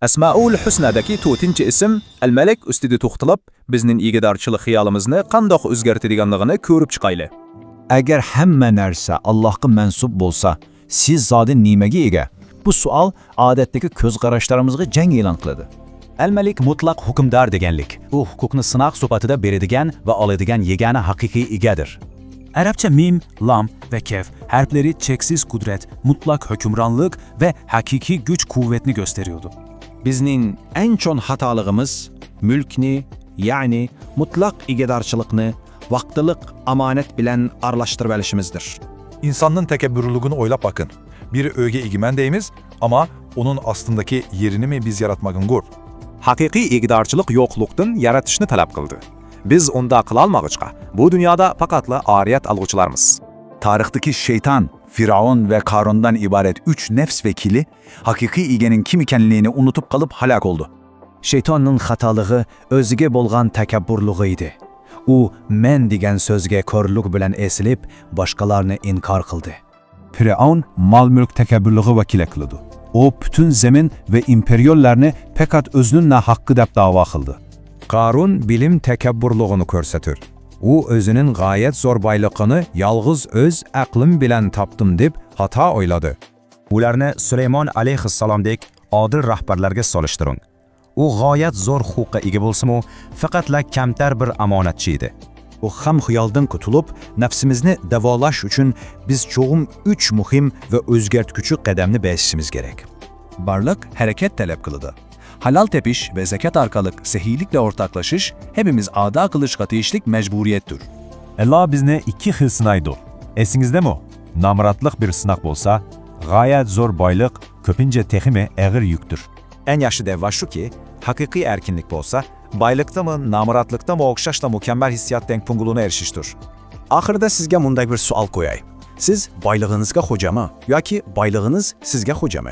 Asmaul Husna'daki 4-chi ism Al-Malik ustida to'xtalib, bizning igidorchilik xiyolimizni qandoq o'zgartirganligini ko'rib chiqayli. Agar hamma narsa Allohga mansub bo'lsa, siz zodi nimaga ega? Bu savol odatdagi ko'z qarashlarimizga jang e'lon qiladi. Al-Malik mutlaq hukmdor deganlik. U huquqni sinoq sifatida beradigan va oladigan yagona haqiqiy egadir. Arabcha mim, lam va kaf harflari cheksiz qudrat, mutlaq hukmronlik va haqiqiy kuch-quvvatni gösteriyordu. Bizning eng chong xatoligimiz mulkni, ya'ni mutlaq egadorchilikni vaqtliq amonat bilan aralashtirib olishimizdir. İnsanın tekebburluğunu oylap bakın. Bir öge egimen deyimiz ama onun aslındaki yerini mi biz yaratmagın gur? Haqiqiy egidorchilik yo'qlikdan yaratishni talab qildi. Biz unda qila olmag'ichqa, bu dunyoda faqatla oriyat alg'uvchilarmiz. Tarixdagi şeytan, Firavun ve Karun'dan ibaret 3 nefs vekili haqiqiy egenin kim ekanligini unutup kalıp halak oldu. Şeytanın xatolig'i o'ziga bo'lgan takabburligi edi. U men degan so'zga ko'rlik bilan esilib, boshqalarni inkor qildi. Firavun mal-mulk takabburligi vakili qildi. O bütün zemin ve imperiallarni fakat özünün hakkı deb da'vo qildi. Qarun bilim takabburluğunu ko'rsatur. U özünün gayet zor baylıqını yalğız öz aqlim bilan tapdım deb xato o'yladi. Ularni Sulaymon alayhissalomdek odil rahbarlarga solishtiring. U g'oyat zo'r huquqqa ega bo'lsa-mu, faqatla kamtar bir omonatchi edi. O ham xiyoldan qutulib, nafsimizni davolash uchun biz cho'g'im 3 muhim va o'zgartguchi qadamni bosishimiz kerak. Barliq harakat talab qiladi. Halal tepish ve zekat arkalık sehiylikle ortaklaşış hepimiz ada kılışqa teyişlik mecburiyettir. Allah bizni iki xil sınaydı. Esingizde mi? Namratlık bir sınak bolsa, gayet zor baylık, köpince teximi ağır yüktür. En yaxshi deva şu ki, haqiqiy erkinlik bolsa, baylıkta mı, namratlıkta mı okşaşla mükemmel hissiyat denkpunguluğuna erişiştir. Ahırda sizge munday bir sual koyay. Siz baylığınızga hoca mı? Yoki baylığınız sizge hoca mı?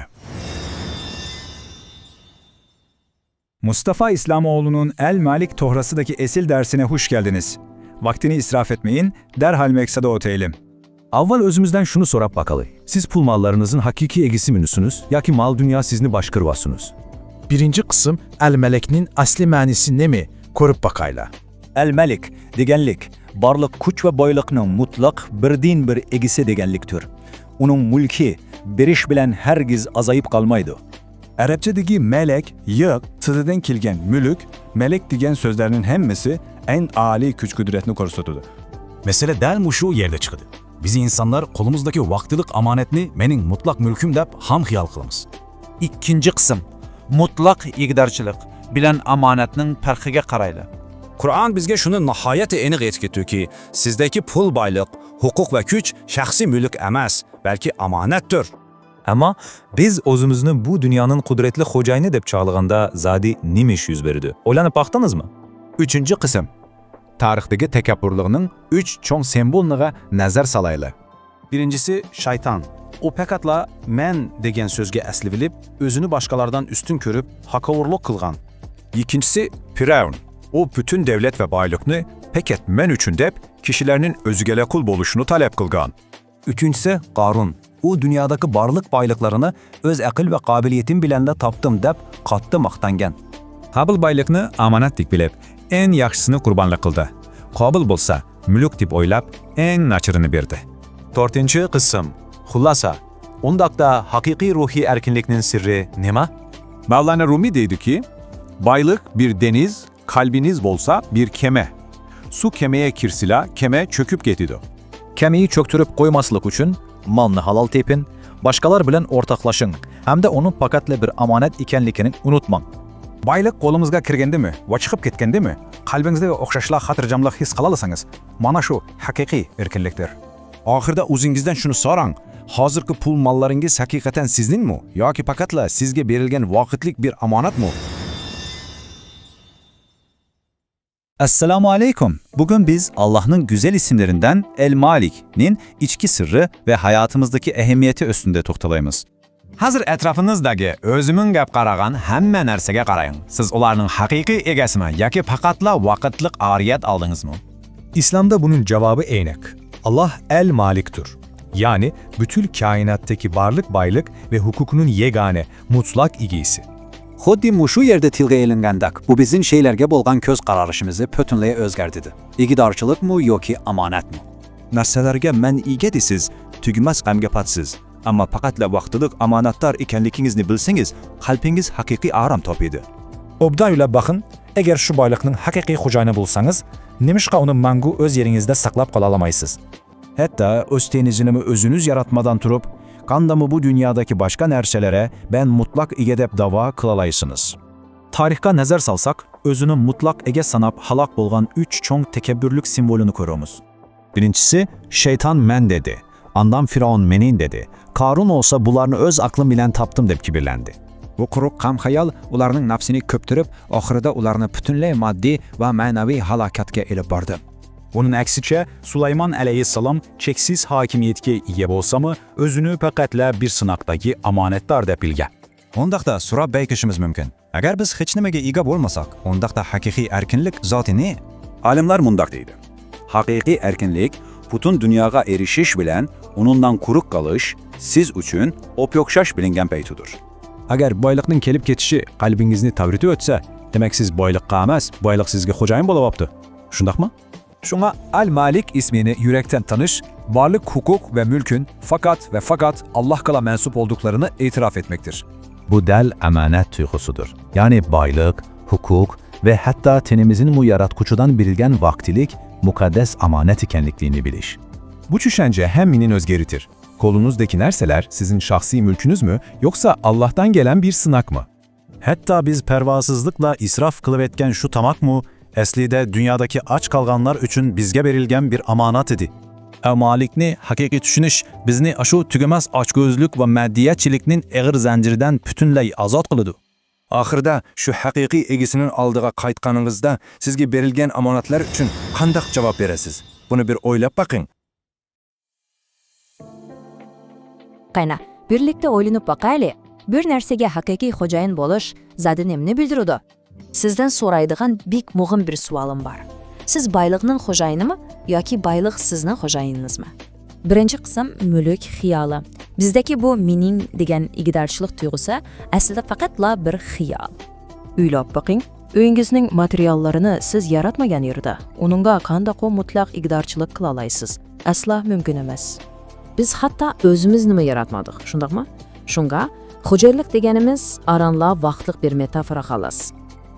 Mustafa İslamoğlu'nun El-Malik Tohrası'daki esil dersine hoş geldiniz. Vaktini israf etmeyin, derhal meksada oteyelim. Avval özümüzden şunu sorap bakalı. Siz pul mallarınızın hakiki egisi müsünüz, ya ki mal dünya sizni başkırvasınız? Birinci kısım El-Melek'nin asli manisi ne mi? Korup bakayla. Al-Malik deganlik barliq kuch va boyliqning mutlaq birdin bir egisi deganlikdir. Uning mulki berish bilan hargiz azayib qolmaydi. Arapçadagi melek, yığ, sıdıdan kelgan mülük, melek degan sözlerinin hemmesi en âli güç kudretini korsatudu. Mesele dal mushu yerda chiqdi. Biz insanlar qo'limizdagi vaqtliq amonatni mening mutlaq mulkim deb ham xiyol qilamiz. Ikkinchi qism mutlaq igidorchilik bilan amonatning farqiga qarayli. Kur'an bizge şunu nihayeti eniq etkitdiki, sizdeki pul baylık, hukuk ve güç şahsi mülk emas, belki amanettir. Ama biz özümüzni bu dünyanın kudretli hocayını deb çağılğanda zadi nimiş yüz berdi. Oylanıp baktınız mı? Üçüncü kısım. Tarixdagi takabburluğunun 3 chong sembolniga nazar salayli. Birincisi şeytan. O pekatla men degen sözge asli bilip, özünü başkalardan üstün körüp, hakavurluk kılgan. İkincisi Firavun. O bütün devlet ve baylıkını peket men üçün dep kişilerinin özgele kul boluşunu talep kılgan. Üçüncüsü Qarun. O dünyadaki barlık baylıklarını öz aql ve kabiliyetim bilenle tapdım deb qatlı maqtangan. Qabil baylıqni amonat deb bilib, en yaxshisini qurbonlik qildi. Qobil bo'lsa, mulk deb o'ylab, eng nachirini berdi. 4-chi qism. Xullasa, undaqda haqiqiy ruhiy erkinlikning sirri nima? Mevlana Rumi deydi ki, baylık bir deniz, kalbiniz bolsa bir keme. Su kemeye kirsila, keme çöküp getido. Kemiyi çöktürüp koymaslık üçün malını halal tepin, başkalar bilen ortaklaşın, hem de onun pakatla bir amanet ikenlikini unutmang. Baylık qo'limizga kirganda mi, va chiqib ketganda mi, qalbingizda o'xshashlar, xotirjamlik his qila olasangiz, mana shu haqiqiy erkinlikdir. Ahirda o'zingizdan shuni so'rang. Hozirgi pul mollaringiz haqiqatan sizningmi yoki faqatla sizga berilgan vaqtlik bir amonatmi? Esselamu Aleyküm. Bugün biz Allah'ın güzel isimlerinden El-Malik'nin içki sırrı ve hayatımızdaki ehemmiyeti üstünde toxtalaymiz. Hazır etrafınızdagi özümün gap qaragan hamma narsaga qaraying. Siz ularning haqiqiy egasimi yoki faqatla vaqtliq ariyat aldingizmi? İslam'da bunun cevabı eynek. Allah El-Malik'tir. Yani bütün kainattaki varlık baylık ve hukukunun yegane, mutlak igisi. Xuddi mushu yerda tilga elingandak, bu bizning şeylarga bo'lgan ko'z qarashimizni butunlay o'zgartirdi. Igidarchilikmi yoki omonatmi? Narsalarga man ega desiz, tugmas g'amga patsiz. Ammo faqatla vaqtliq omonatdor ekanligingizni bilsangiz, qalbingiz haqiqiy orom topadi. Obdan o'ylab baxın, agar shu boyliqning haqiqiy xo'jayini bo'lsangiz, nemishqa uni mangu o'z yeringizda saqlab qola olmaysiz? Hatta öz tenizini özünüz yaratmadan turup, qandamı bu dünyadaki başka narselere ben mutlak ege dep dava kılalaysınız. Tarixqa nazar salsak, özünü mutlak ege sanap halak bolgan 3 çoğ tekebbürlük simvolünü görüyoruz. Birincisi, şeytan men dedi. Andan Firavun menin dedi. Karun olsa bularını öz aklım bilen taptım dep kibirlendi. Bu quruq qam xayol ularning nafsini ko'ptirib, oxirida ularni butunlay moddiy va ma'naviy halokatga elib bordi. Bunun aksiçe Süleyman aleyhisselam çeksiz hakimiyetke ega bolsa-mı, özünü faqatla bir sınaqdagi amonatdor deb bilgan. Ondaqda so'rab baykishimiz mumkin. Agar biz hech nimaga ega bo'lmasak, ondaqda haqiqiy erkinlik zoti ne? Alimlar mundaq deydi. Haqiqiy erkinlik butun dunyoga erishish bilan unundan quruq qolish siz uchun opyoqshash bilingan paytudur. Agar boyliqning kelib ketishi qalbingizni tavritib o'tsa, demak siz boyliqqa emas, boyliq sizga xo'jayin bo'libdi. Shundaqmi? Şuna Al-Malik ismini yürekten tanış, varlık, hukuk ve mülkün fakat Allah kala mensup olduklarını itiraf etmektir. Bu del emanet tuygusudur. Yani baylık, hukuk ve hatta tenimizin bu yaratkuçudan birilgen vaktilik, mukaddes amanet ikenlikliğini biliş. Bu düşünce hemminin özgeritir. Kolunuzdaki nerseler sizin şahsi mülkünüz mü yoksa Allah'tan gelen bir sınak mı? Hatta biz pervasızlıkla israf kılıp etken şu tamak mu, əslində dünyadakı aç qalğanlar üçün bizə verilən bir amanat idi. Malikni haqiqi düşünüş bizni aşu tügəməz açgözlük və mədiyyətçiliknin əğir zəncirdən bütünlay azad qılıdı. Axırda şu haqiqiy egisinin aldığa qaytqanınızda sizga berilgan omonatlar uchun qandaq javob berasiz? Buni bir o'ylab baqing. Qayna, birlikte o'ylanib baqayli. Bir narsaga haqiqiy xo'jayin bo'lish zadi nimni bildiradi? Sizden so'raydigan bek muhim bir savolim bor. Siz boyliqning xo'jayinimi yoki boyliq sizning xo'jayininizmi? Birinchi qism mulk xiyoli. Bizdagi bu mening degan igidorchilik tuyg'usi aslida faqatla bir xiyol. O'ylab baqing, uyingizning materiallarini siz yaratmagan yerda, uningga qanday mutlaq igidorchilik qila olasiz? Asla mumkin emas. Biz hatta o'zimiz nima yaratmadik, shundaqmi? Shunga xo'jayinlik deganimiz aranla vaqtliq bir metafora xolos.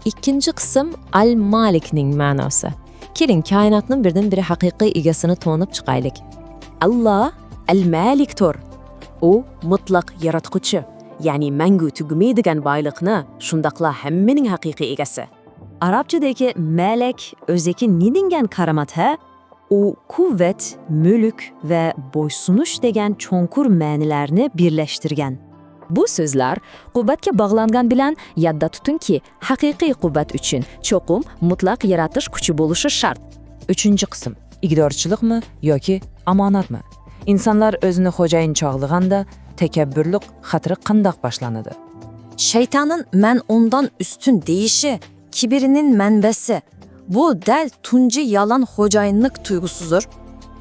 İkinci qism Al-Malikning ma'nosi. Keling, koinotning birdan biri haqiqiy egasini to'nib chiqaylik. Allah Al-Malikdir. U mutlaq yaratquchi, ya'ni mangu tugmaydigan boyliqni, shundaqla hammaning haqiqiy egasi. Arabchadagi malak o'zaki ne degan qaramat ha? U quvvat, mulk va bo'ysunish degan cho'nqur ma'nolarni birlashtirgan. Bu so'zlar quvvatga bog'langan bilan yodda tutingki, haqiqiy quvvat uchun cho'qim mutlaq yaratish kuchi bo'lishi shart. Uchinchi qism, igidorchilikmi yoki omonatmi? İnsanlar o'zini xo'jayin chog'laganda takabburlik xatiri qandoq boshlanadi? Shaytonning men ondan ustun deyishi kibrining manbasi. Bu dal tunji yalan xo'jayinlik tuyg'usidir.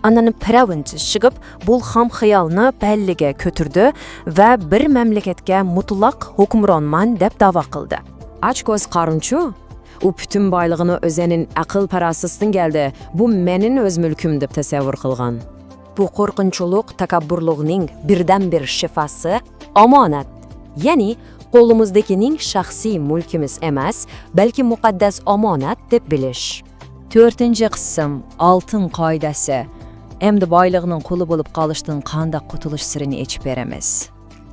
Ananı piravinchi chiqib, bu ham xayolni balliga ko'tirdi va bir mamlakatga mutlaq hukmronman deb da'vo qildi. Ochko'z qarunchu, u butun boylig'ini o'zining aql parasisidan keldi. Bu mening o'z mulkim deb tasavvur qilgan. Bu qo'rqinchliq takabburlikning birdan bir shifasi omonat. Ya'ni qo'limizdagining shaxsiy mulkimiz emas, balki muqaddas omonat deb bilish. 4-qism oltin qoidasi. Endi boylig'ning quli bo'lib qolishdan qanday qutulish sirini echib beramiz.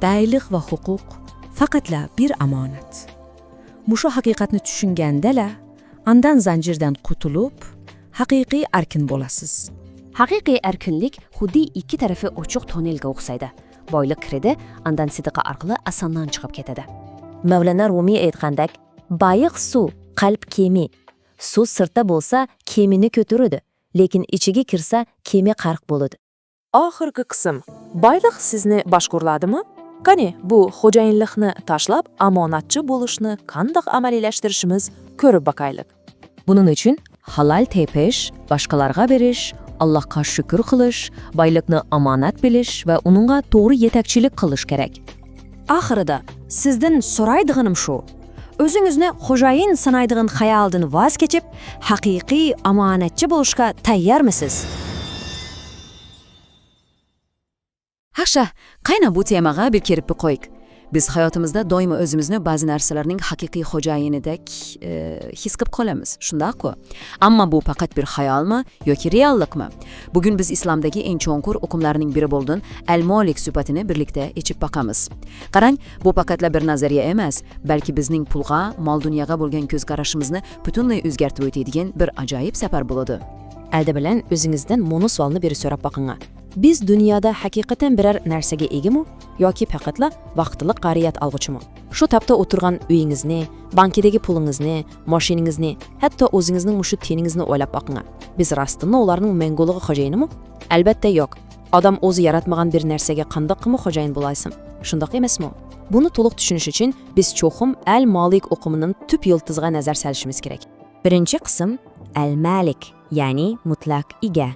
Boylik va huquq faqatla bir omonat. Mushu haqiqatni tushungandala, andan zanjirdan qutulib, haqiqiy erkin bo'lasiz. Haqiqiy erkinlik xuddi ikki tarafi ochiq tonnelga o'xshaydi. Boylik kiradi, andan sidiqa orqali osondan chiqib ketadi. Mavlana Rumiy aytgandek, bayiq suv, qalb kemi. Suv sirtda bo'lsa, kemini ko'taradi. Lekin ichiga kirsa, kemi qarq bo'ladi. Oxirgi qism, boylik sizni boshqurladimi? Qani, bu xo'jayinlikni tashlab, omonatchi bo'lishni qanday amaliylashtirishimiz ko'rib baqaylik. Buning uchun halal tepish, boshqalarga berish, Allohga shukr qilish, boylikni omonat bilish va uningga to'g'ri yetakchilik qilish kerak. Oxirida sizdan so'raydiganim shu: Özünüzni xo'jayin sanaydigan xayoldan voz kechib, haqiqiy omonatchi bo'lishga tayyormisiz? Yaxshi, qayna bu temaga bir kelib qo'yik. Biz hayotimizda doimo o'zimizni ba'zi narsalarning haqiqiy xo'jayinidek his qilib qolamiz, shundaq-ku. Ammo bu faqat bir xayolmi yoki reallikmi? Bugun biz islomdagi eng cho'nqur hukmlarning biri bo'lgan al-molik sifatini birlikda echib boqamiz. Qarang, bu faqatla bir nazariya emas, balki bizning pulga, mol-dunyoga bo'lgan ko'z qarashimizni butunlay o'zgartirib o'tadigan bir ajoyib safar bo'ladi. Aldi bilan o'zingizdan mono savolni berib so'rab boqinglar. Biz dunyoda haqiqatan biror narsaga egami yoki faqatla vaqtliq qariyat olg'uchimi? Shu tapda o'tirgan uyingizni, bankidagi pulingizni, mashinangizni, hatto o'zingizning mushu teningizni o'ylab boqinglar. Biz rostdan ularning manguligi xo'jayinimi? Albatta yo'q. Odam o'zi yaratmagan bir narsaga qandoqmi xo'jayin bo'laysan? Shundoq emasmi? Buni to'liq tushunish uchun biz cho'qim al-molik o'qumining tub yiltiziga nazar solishimiz kerak. Birinchi qism al-malik, ya'ni mutlaq ega.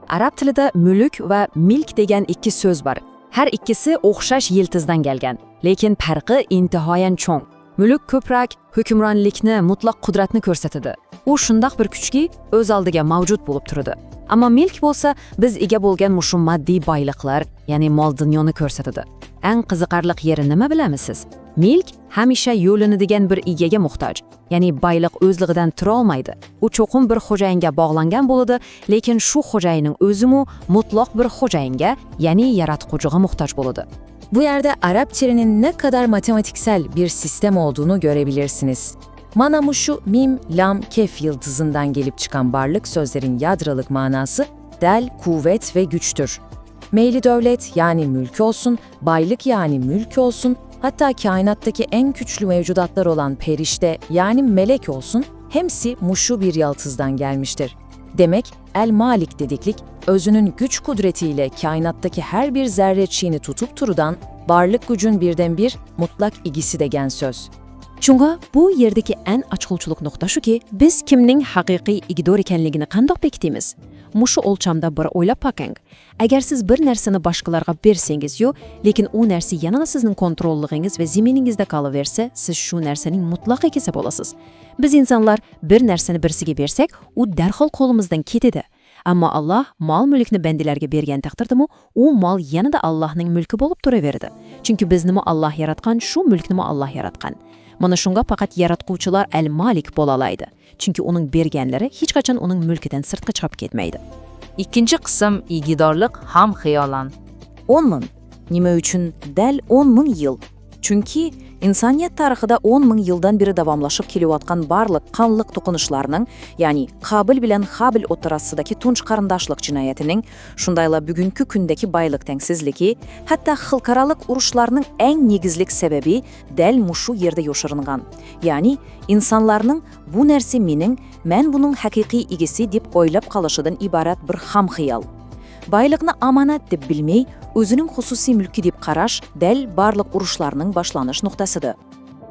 Arab tilida mulk va milk degan ikki so'z bor. Har ikkisi o'xshash yiltizdan kelgan, lekin farqi intihoyan cho'ng. Mulk ko'proq hukmronlikni, mutlaq qudratni ko'rsatadi. U shundoq bir kuchki o'z oldiga mavjud bo'lib turadi. Ammo milk bo'lsa, biz ega bo'lgan mushu moddiy boyliqlar, ya'ni mol dunyoni ko'rsatadi. Eng qiziqarli yeri nima bilamisiz? Milk hamisha yo'linadigan bir egaga muhtoj. Ya'ni boyliq o'zligidan tura olmaydi. U cho'qim bir xo'jayinga bog'langan bo'ladi, lekin shu xo'jayinning o'zimi mutlaq bir xo'jayinga, ya'ni yaratquchiga muhtoj bo'ladi. Bu yerde Arap tilining ne kadar matematiksel bir sistem olduğunu görebilirsiniz. Mana şu mim, lam, kef yıldızından gelip çıkan varlık sözlerin yadralık manası del, kuvvet ve güçtür. Meyli devlet yani mülk olsun, baylık yani mülk olsun, hatta kainattaki en güçlü mevcudatlar olan perişte yani melek olsun, hepsi muşu bir yıldızdan gelmiştir. Demek el-malik dediklik, özünün güç kudretiyle kainattaki her bir zerreçiğini tutup turudan, varlık gücün birden bir mutlak igisi degen söz. Çünkü bu yerdeki en açılçılık nokta şu ki, biz kimning haqiqiy igidor ekanligini qandoq bekitimiz? Mushu o'lchamda bir o'ylab boqing. Agar siz bir narsani boshqalarga bersangiz yo, lekin u narsa yana sizning kontrolligingiz va ziminingizda qolaversa, siz shu narsaning mutlaq egasi bo'lasiz. Biz insonlar bir narsani birsiga bersak, u darhol qo'limizdan ketadi. Ammo Alloh mol-mulkni bandalarga bergan taqdirdami, u mol yanada Allohning mulki bo'lib turaveradi. Chunki bizni Alloh yaratgan, shu mulkni Alloh yaratgan. Mana shunga faqat yaratquvchilar al-malik bo'la oladi. Chunki uning berganlari hech qachon uning mulkidan sirtqa chiqib ketmaydi. Ikkinchi qism igidorlik ham xiyolan. 10 ming. Nima uchun dal 10 ming yil? Chunki insoniyat tarixida 10 ming yildan beri davomlashib kelayotgan barliq qonliq to'qinishlarning, ya'ni Qabil bilan Habil o'rtasidagi tunch qarindoshlik jinoyatining, shundayla bugungi kundagi boylik tengsizligi, hatto xalqaro urushlarning eng negizlik sababi dal mushu yerda yoshiringan. Ya'ni insonlarning bu narsa mening, men buning haqiqiy egasi deb o'ylab qolishidan iborat bir ham xiyol. Boyliqni omonat deb bilmay, o'zining xususiy mulki deb qarash dal barliq urushlarning boshlanish nuqtasidir.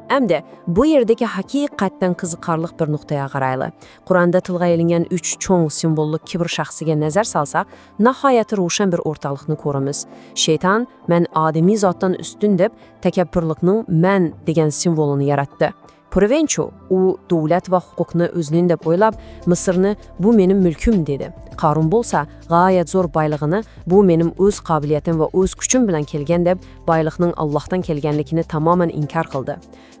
Hamda bu yerdagi haqiqatdan qiziqarli bir nuqtaga qarayli. Qur'onda tilga ilingan 3 cho'ng simbollik kibr shaxsiga nazar solsak, nihoyatda ro'shan bir o'rtaliqni ko'ramiz. Shayton men odamiy zotdan ustun deb takabburlikning men degan simvolini yaratdi. Provencho u davlat va huquqni o'zining deb o'ylab, Misrni bu mening mulkim dedi. Qarun bo'lsa, g'oyat zo'r boylig'ini bu mening o'z qobiliyatim va o'z kuchim bilan kelgan deb boyliqning Allohdan kelganligini tamoman inkor qildi.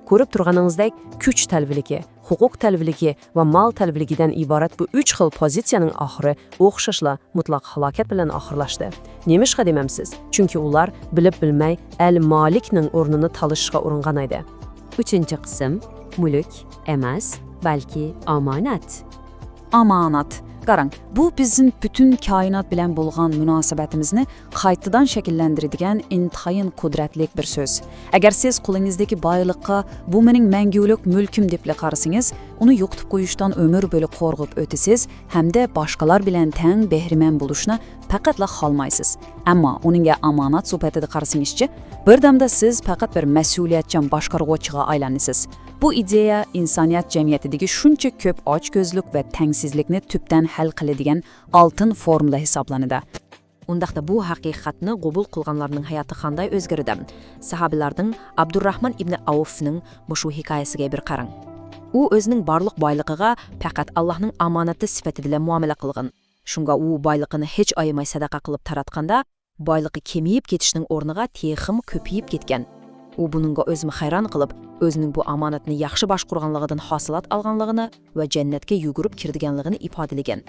Ko'rib turganingizdek, kuch talviligi, huquq talviligi va mol talviligidan iborat bu 3 xil pozitsiyaning oxiri o'xshashla mutlaq halokat bilan oxirlashdi. Nemishqa demamsiz? Chunki ular bilib bilmay al-molikning o'rnini talishga uringan edi. 3-chi qism mulk emas, balki omonat. Omonat. Qarang, bu bizim bütün kainat bilan bo'lgan munosabatimizni qaytadan shakllantiradigan intayin qudratli bir so'z. Agar siz qo'lingizdagi boyliqqa bu mening mangulik mulkim deb qarasangiz, uni yo'qitib qo'yishdan umr bo'yi qo'rg'ib o'tasiz hamda boshqalar bilan teng behriman bo'lishni faqatla xolmaysiz. Ammo uningga omonat sifatida qarasangizchi, bir damda siz faqat bir mas'uliyatchan boshqaruvchiga aylanasiz. Bu ideya insoniyat jamiyatidagi shuncha ko'p ochko'zlik va tengsizlikni tubdan hal qiladigan oltin formula hisoblanadi. Undaqda bu haqiqatni qabul qilganlarning hayoti qanday o'zgardi? Sahobalarning Abdurrahman ibn Avfning mushu hikoyasiga bir qarang. U o'zining barliq boyligiga faqat Allohning omonati sifatida bilan muomala qilgan. Shunga u boyligini hech ayamay sadaqa qilib taratganda, boyligi kemiyib ketishning o'rniga texim ko'payib ketgan. U buningga o'zini hayron qilib, o'zining bu omonatni yaxshi boshqarganligidan hosilat olganligini va jannatga yugurib kirdiganligini ifodalagan.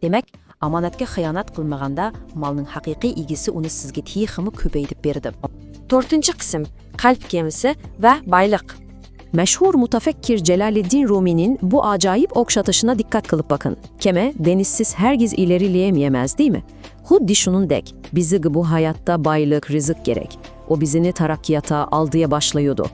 Demak, omonatga xiyonat qilmaganda malning haqiqiy egisi uni sizga teximi ko'paytirib berdi. 4-qism qalb kemisi va boylik. Mashhur mutafakkir Jalaliddin Rumi'nin bu acayip okşatışına dikkat kılıp bakın. Keme denizsiz hergiz ilerleyemez değil mi? Huddi şunundek, bizi bu hayatta baylık, rızık gerek. O bizini tarakkiyata aldıya başlıyordu.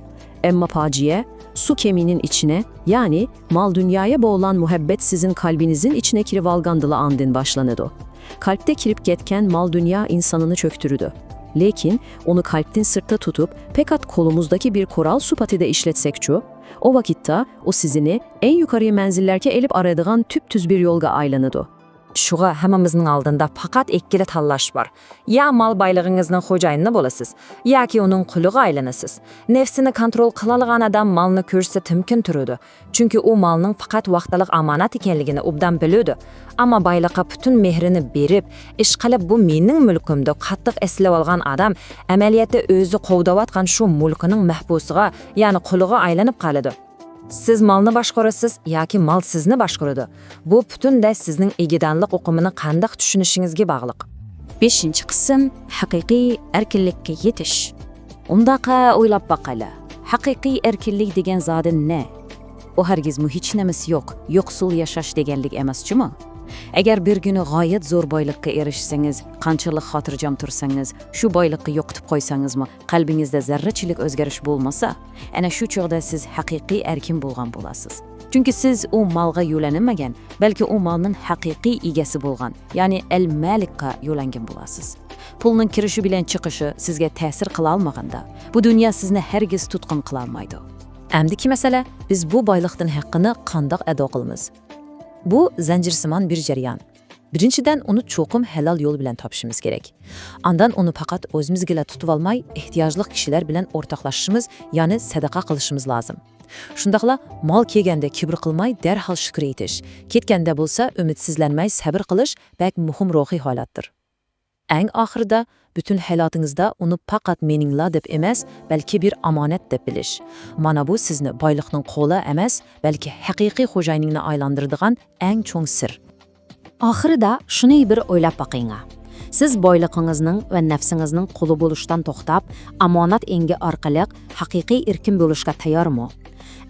Emma paciye, su keminin içine, yani mal dünyaya boğulan muhabbet sizin kalbinizin içine kirip algandıla andın başlanıyordu. Kalpte kirip getken mal dünya insanını çöktürüdü. Lekin onu kalpten sırtta tutup pekat kolumuzdaki bir koral supatide işletsekçu, o vakitte o sizini en yukarıya menzillerke elip aradığın tüptüz bir yolga aylanıdı. Şuğa hamamızın aldığında fakat ikkili tallaş var. Ya mal baylığınızın hocayını bolasız, ya ki onun kuluğa aylanasız. Nefsini kontrol kılalığan adam malını körse tümkün türüdü. Çünkü o malının fakat vaqtalık amanat ikenligini obdan bilüdü. Ama baylığa bütün mehrini berip, işqalib bu mening mülkümdü qattiq eslep algan adam, amaliyatda özü qovdavatgan şu mulkının mahbusuga, yani kuluğa aylanıp qalıdı. Siz malını başqarasız yoki mal sizni başqaradi. Bu bütün de sizning egidanlik uqumini qandaq tushunishingizga bog'liq. 5-qism haqiqiy erkinlikka yetish. Undaqa o'ylab baqala. Haqiqiy erkinlik degan zodi ne? O hargiz hech nimasi yo'q, yo'qsul yashash deganlik emas-chimi? Agar bir kuni g'oyat zo'r boylikka erishsangiz, qanchalik xotirjam tursangiz, shu boylikni yo'qitib qo'ysangizmi, qalbingizda zarrachilik o'zgarish bo'lmasa, ana shu chog'da siz haqiqiy erkin bo'lgan bo'lasiz. Chunki siz u malga yo'lanmagan, balki u malning haqiqiy egasi bo'lgan, ya'ni al-malikqa yo'langan bo'lasiz. Pulning kirishi bilan chiqishi sizga ta'sir qila olmaganda, bu dunyo sizni hargiz tutqun qila olmaydi. Amdiki masala, biz bu boylikning haqqini qandoq ado qilamiz? Bu zanjirsimon bir jarayon. Birinchidan uni cho'qim halol yo'l bilan topishimiz kerak. Andan uni faqat o'zimizga tutib olmay, ehtiyojli kishilar bilan o'rtoqlashishimiz, ya'ni sadaqa qilishimiz lozim. Shundaqla mol kelganda kibr qilmay, darhol shukr etish, ketganda bo'lsa umidsizlanmay sabr qilish bak muhim ruhiy holatdir. Eng oxirida bütün hayotingizda uni faqat meningla deb emas, balki bir omonat deb bilish. Mana bu sizni boylikning qo'li emas, balki haqiqiy xo'jayiningni aylantiradigan eng cho'ng sir. Oxirida shuni bir o'ylab boqing. Siz boyligingizning va nafsingizning quli bo'lishdan to'xtab, omonat engi orqali haqiqiy erkin bo'lishga tayyormi?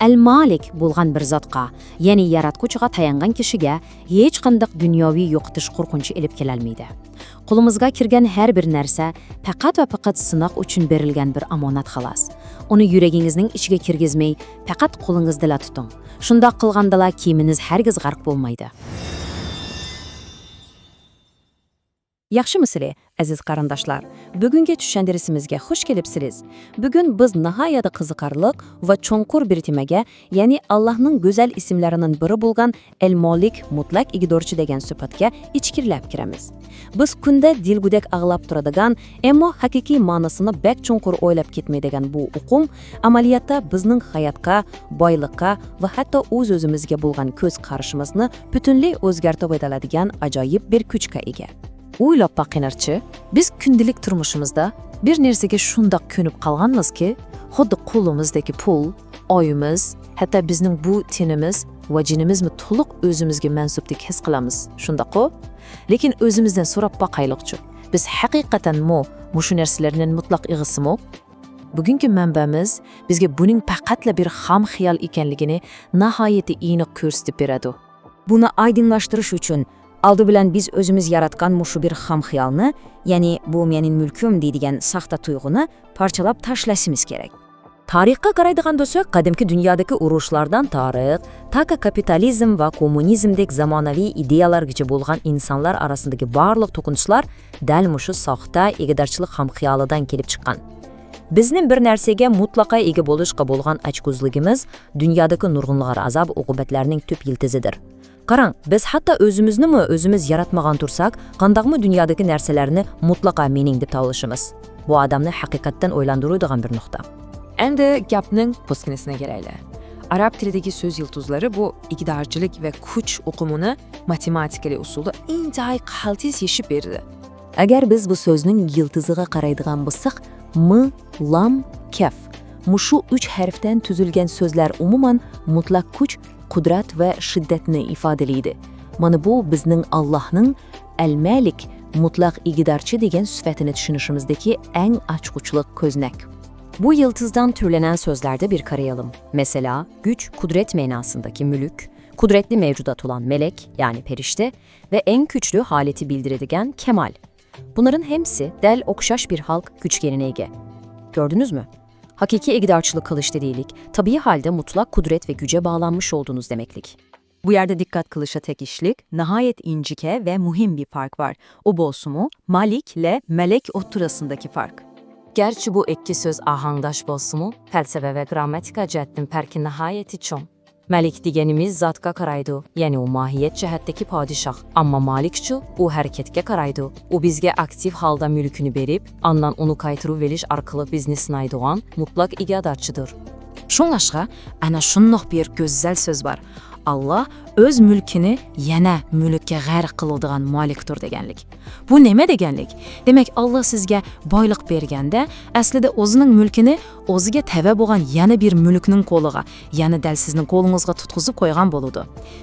Al-Malik bo'lgan bir zotga, ya'ni yaratquchiga tayangan kishiga hech qanday dunyoviy yo'qotish qo'rqinchi elib kelolmaydi. Qo'limizga kirgan har bir narsa faqat va faqat sinoq uchun berilgan bir omonat xolos. Uni yuragingizning ichiga kirgizmay, faqat qo'lingizda tuting. Shundoq qilganda kiyiminiz hargiz g'arq bo'lmaydi. Yaxshi misli, aziz qarindoshlar, bugungi tushuntirimizga xush kelibsizlar. Bugun biz nihoyat qiziqarli va cho'nqur bir temaga, ya'ni Allohning go'zal ismlarining biri bo'lgan El-Molik, mutlaq igidorchi degan sifatga ichkirlab kiramiz. Biz kunda dilgudak ag'lab turadigan, ammo haqiqiy ma'nosini bak cho'nqur o'ylab ketmaydigan bu uqum amaliyotda bizning hayotga, boylikka va hatto o'z-o'zimizga bo'lgan ko'z qarashimizni butunlay o'zgartirib o'tadigan ajoyib bir kuchga ega. O'ylab baqinglarchi, biz kundalik turmushimizda bir narsaga shundoq ko'nib qolganmizki, xuddi qo'limizdagi pul, oyimiz, hatto bizning bu tenimiz va jinimizmi to'liq o'zimizga mansubdek his qilamiz. Shundaqo? Lekin o'zimizdan so'rab baqaylikchi. Biz haqiqatan shu narsalarning mutlaq ig'isimi? Bugungi manbamiz bizga buning faqatla bir xam xiyol ekanligini nihoyatda aniq ko'rsatib beradi. Buni oydinlashtirish uchun aldı bilan biz o'zimiz yaratgan mushu bir xam xiyolni, ya'ni bu mening mulkim deydigan saxta tuyg'uni parchalab tashlashimiz kerak. Tarixga qaraydigan bo'lsak, qadimgi dunyodagi urushlardan tarix, taka kapitalizm va kommunizmdek zamonaviy ideyalargacha bo'lgan insonlar orasidagi barliq to'qinishlar dal mushu soxta egidorchilik xam xiyolidan kelib chiqqan. Bizning bir narsaga mutlaqo ega bo'lishga bo'lgan achquzligimiz dunyodagi nurg'unlar azob uqubatlarning tub yildizidir. Qarang, biz hatto o'zimizni o'zimiz yaratmagan tursak, qandaqmi dunyodagi narsalarni mutlaqo mening deb topishimiz. Bu odamni haqiqatdan o'ylantiradigan bir nuqta. Endi gapning postkinisine kelaylik. Arab tilidagi so'z yıldızları bu iqtidorchilik va kuch uqumini matematikali usulda intihai qaltis yeshib berdi. Agar biz bu so'zning yildiziga qaraydigan bo'lsak, m, lam, kaf. Mushu 3 harfdan tuzilgan so'zlar umuman mutlaq kuch, qudrat va shiddatni ifodalaydi. Mana bu bizning Allohning al-Malik, mutlaq iqtidorchi degan sifatini tushunishimizdagi eng ochquchliq ko'znak. Bu yıldızdan türlenen sözlerde bir karayalım. Mesela güç, kudret manasındaki mülük, kudretli mevcudat olan melek yani perişte ve en güçlü haleti bildiredigen kemal. Bunların hepsi del okşaş bir halk güçgenine ege. Gördünüz mü? Hakiki iqtidarçılık kılıçta değillik, tabii halde mutlak kudret ve güce bağlanmış olduğunuz demeklik. Bu yerde dikkat kılışa tek işlik, nihayet incike ve muhim bir fark var. O bolsumu Malik ile Melek oturasındaki fark. Gerçi bu iki söz ahangdaş bolsumu, felsefe ve gramatika cəhətdən pərki nihayeti çoğ. Məlik degenimiz zatqa qaraydı, yəni o mahiyyət cəhətdəki padişah. Amma Malikçu o hərəkətə qaraydı. O bizgə aktiv halda mülkünü berib, andan onu qaytırıb veriş arqılı biznesini aydıgan mutlaq iqtidarçıdır. Şunlaşqa, ana şunluq bir gözəl söz var. Allah öz mülkünü yana mülkə g'arq qiladigan malikdir deganlik. Bu nima deganlik? Demak, Allah sizga boyliq berganda, aslida o'zining mulkini o'ziga tava bo'lgan yana bir mulkning qo'liga, yana dal sizning qo'lingizga tutqizib qo'ygan bo'ladi.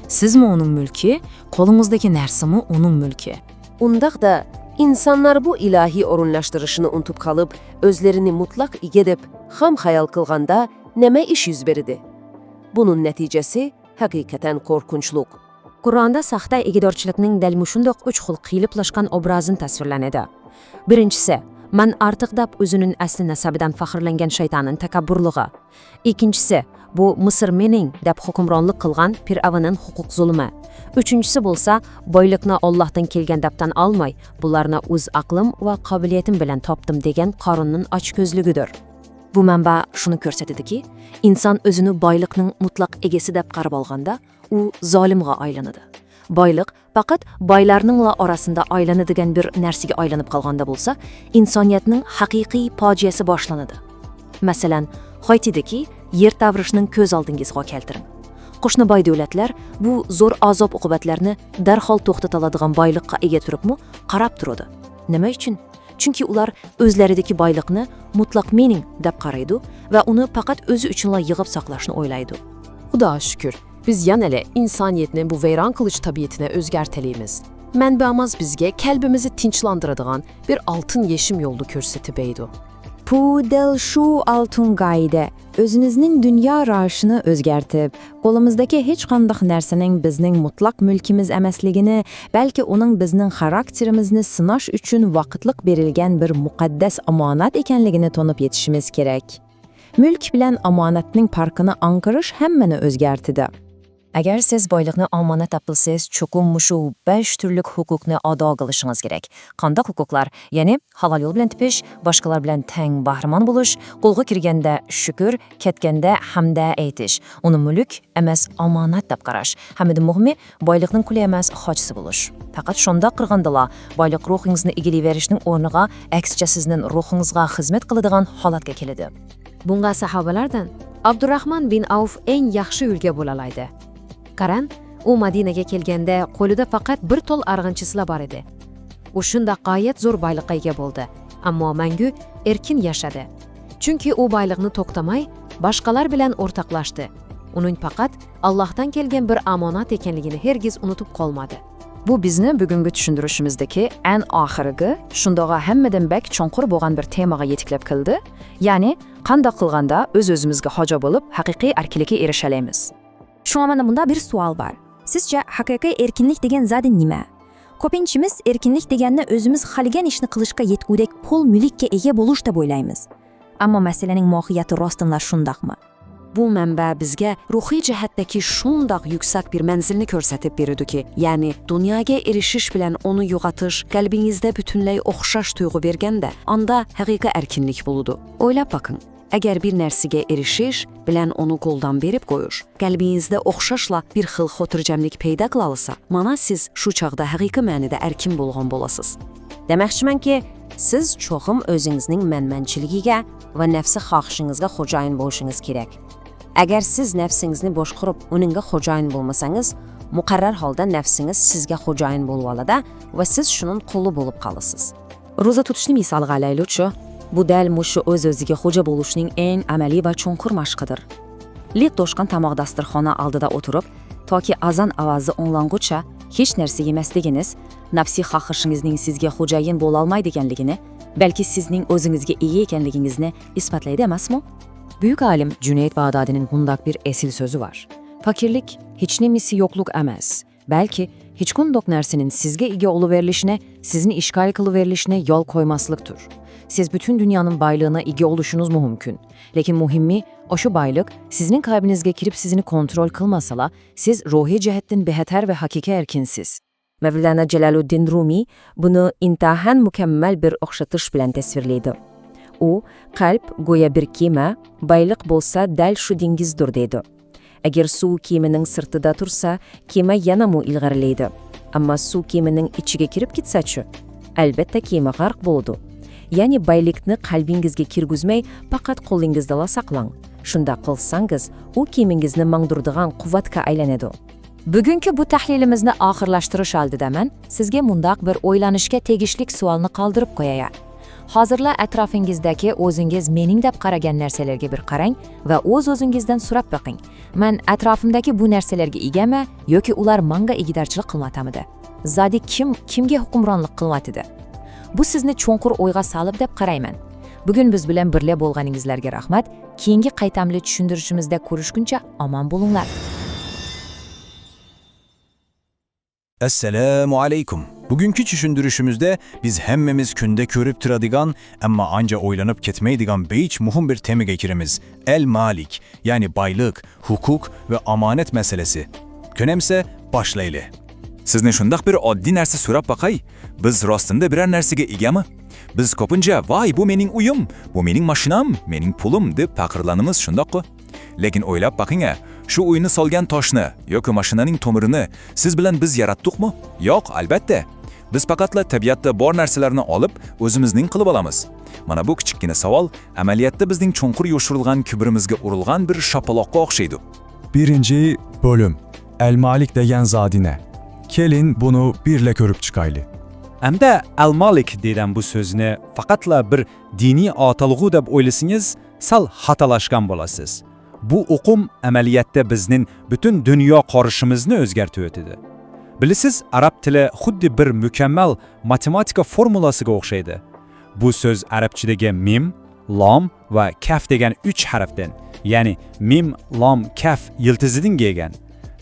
Sizmi uning mulki, qo'lingizdagi narsami uning mulki? Undaqda insanlar bu ilahi orunlaştırışını unutup kalıp, özlerini mutlak igedip, ham hayal kılganda neme iş yüz beridi. Bunun neticesi hakikaten korkunçluk. Qur'onda saxta iqtidorchilikning dal mushundoq 3 xil qiyliplashgan obrazini tasvirlanadi. Birinchisi, man ortiq deb o'zining asli nasabidan faxrlangan shaytonning takabburligi. Ikkinchisi, bu Misr mening deb hukmronlik qilgan Fir'avnning huquq zulmi. Uchinchisi bo'lsa, boylikni Allohdan kelgan debdan olmay, bularni o'z aqlim va qobiliyatim bilan topdim degan Qarunning ochko'zligidir. Bu manba shuni ko'rsatadiki, inson o'zini boylikning mutlaq egasi deb qarab olganda, u zolimga aylanadi. Boylik faqat boylarningla orasida aylanadigan bir narsaga aylanib qolganda bo'lsa, insoniyatning haqiqiy fojiasi boshlanadi. Masalan, Haytidagi yer tavrishning ko'z oldingizga keltiring. Qo'shni boy davlatlar bu zo'r azob uqubatlarni darhol to'xtata oladigan boylikqa ega turibmi, qarab turadi. Nima uchun? Chunki ular o'zlaridagi boylikni mutlaq mening deb qaraydi va uni faqat o'zi uchunla yig'ib saqlashni o'ylaydi. Xudoga shukr, biz yanele insaniyetni bu veyran kılıç tabiatine özgerteliyimiz. Mənbəmiz bizge kalbimizi tinchlandıradigan bir altın yeşim yolu ko'rsatibeydi. Bu del shu altun gayde o'zimizning dunyo rashini o'zgartib, qo'limizdagi hech qanday narsaning bizning mutlaq mulkimiz emasligini, balki uning bizning xarakterimizni sinash uchun vaqtliq berilgan bir muqaddas omonat ekanligini tonib yetishimiz kerak. Mulk bilan omonatning farqini aniqlash hammani o'zgartidi. Agar siz boylikni omonat topilsangiz, cho'qim mushu 5 turli huquqni ado qilishingiz kerak. Qanday huquqlar? Ya'ni halol yo'l bilan tepish, boshqalar bilan teng bahramon bo'lish, qo'lga kirganda shukr, ketganda hamda aytish. Uni mulk emas, omonat deb qarash. Hamda muhimi, boylikning quli emas, xochisi bo'lish. Faqat shunda qirg'andala boylik ruhingizni egilaverishning o'rniga, aksicha sizning ruhingizga xizmat qiladigan holatga keladi. Bunga sahobalardan Abdurrahman bin Avf eng yaxshi ulgu bo'lalaydi. Qaran, u Madinaga kelganda qo'lida faqat bir to'l arg'inchisilar bor edi. U shunda g'oyat zo'r boylikqa ega bo'ldi, ammo mangu erkin yashadi. Chunki u boylikni to'xtamay, boshqalar bilan o'rtoqlashdi. Uning faqat Allohdan kelgan bir omonat ekanligini hergiz unutib qolmadi. Bu bizni bugungi tushuntirishimizdagi eng oxirgi, shundoqa hammadan bak chonqur bo'lgan bir temaga yetiklab keldi. Ya'ni, qanday qilganda o'z-o'zimizga hoja bo'lib, haqiqiy erkinlikka erishalaymiz. Şu an bunda bir sual var. Sizce haqiqiy erkinlik degan zadi nima? Ko'pinchimiz erkinlik deganni o'zimiz xaligan ishni qilishga yetgudek pul mulkka ega bo'lish deb o'ylaymiz. Ammo masalaning mohiyati rostinla shundaqmi? Bu manba bizga ruhiy jihatdagi shundoq yuksak bir manzilni ko'rsatib beradiki, ya'ni dunyoga erishish bilan uni yo'qotish qalbingizda butunlay o'xshash tuyg'u berganda, unda haqiqiy erkinlik bo'ladi. O'ylab boqing. agar bir narsaga erishish bilan uni qo'ldan berib qo'yish qalbingizda o'xshashla bir xil xotirjamlik paydo qila olsa, mana siz shu chog'da haqiqiy ma'noda erkin bo'lgan bo'lasiz. Demoqchimanki, siz cho'qim o'zingizning manmanchiligiga va nafsi xohishingizga xo'jayin bo'lishingiz kerak. Agar siz nafsingizni boshqarib, uningga xo'jayin bo'lmasangiz, muqarrar holda nafsingiz sizga xo'jayin bo'lib oladi va siz shuning quli bo'lib qolasiz. Ro'za tutishni misolga olaylik-chi. Bu dal mushu o'z-o'ziga xo'ja bo'lishning eng amaliy va chunqur mashqidir. Liq to'shqan tamoq dasturxoni oldida o'tirib, toki azon ovozi o'nglanguncha hech narsa yemasliginiz, nafsiy xohishingizning sizga xo'jayin bo'la olmaydiganligini, balki sizning o'zingizga ega ekanligingizni isbotlaydi emasmi? Buyuk olim Junayd Bag'dodining bundoq bir esil so'zi bor. Fakirlik hech nimasi yo'qlik emas, balki hech qanday narsaning sizga ega olaverilishine, sizni ishg'ol qilaverilishine yo'l qo'ymaslikdir. Siz bütün dünyanın baylığına ega oluşunuz mümkün. Lekin muhimmi, oşu baylık sizning qalbingizga kirib sizni kontrol qilmasala, siz ruhiy jihatdan behatar ve hakiki erkinsiz. Mevlana Jalaluddin Rumi bunu intahan mukammal bir o'xshatish bilan tasvirlaydi. U, qalb go'yo bir kema, bayliq bo'lsa dal shu dengizdir deydi. Agar suv kemaning sirtida tursa, kema yana mu ilg'arilaydi. Ammo suv kemaning ichiga kirib ketsa-chi, albatta kema g'arq bo'ladi. Ya'ni baylikni qalbingizga kirgizmay, faqat qo'lingizda saqlang. Shunda qilsangiz, u kemingizni mangdurdigan quvvatga aylanadi. Bugungi bu tahlilimizni oxirlashtirish oldidaman sizga mundoq bir o'ylanishga tegishli savolni qoldirib qo'yay. Hozirla atrofingizdagi o'zingiz mening deb qaragan narsalarga bir qarang va o'z-o'zingizdan so'rab boqing. Men atrofimdagi bu narsalarga egami yoki ular menga egidorchilik qilmatamidi? Zodi kimga hukmronlik qilmatidi? Bu sizni chunqur o'yga solib deb qarayman. Bugun biz bilan birga bo'lganingizlarga rahmat. Keyingi qaytamli tushuntirishimizda ko'rishguncha omon bo'linglar. Assalomu alaykum. Bugungi tushuntirishimizda biz hammamiz kunda ko'rib turadigan, ammo ancha o'ylanib ketmaydigan besh muhim bir temaga kiramiz. El-Malik, ya'ni boylik, huquq va omonat masalasi. Ko'namsa, boshlaylik. Sizni shundoq bir oddiy narsa so'rab boqay. Biz rostında biror narsaga egami? Biz ko'pincha "Voy, bu mening uyim, bu mening mashinam, mening pulim" deb faqirlanamiz, shundoqmi? Lekin o'ylab boqing-a, shu uyni solgan toshni yoki mashinaning tomirini siz bilan biz yaratdikmi? Yo'q, albatta. Biz faqatla tabiatda bor narsalarni olib, o'zimizning qilib olamiz. Mana bu kichikgina savol amaliyotda bizning chunqur yoshirilgan kibrimizga urilgan bir shapaloqqa o'xshaydi. Birinci bölüm. El-Malik degan zadine. Kelin bunu birle ko'rib chiqayli. Hamda Al-Malik degan bu so'zni faqatla bir diniy atalg'u deb o'ylasangiz, sal xatolashgan bo'lasiz. Bu o'qim amaliyotda bizning butun dunyo qarashimizni o'zgartirib o'tadi. Bilasiz, arab tili xuddi bir mukammal matematika formulasiga o'xshaydi. Bu so'z arabchadagi mim, lom va kaf degan 3 harfdan, ya'ni mim, lom, kaf yiltizidan kelgan.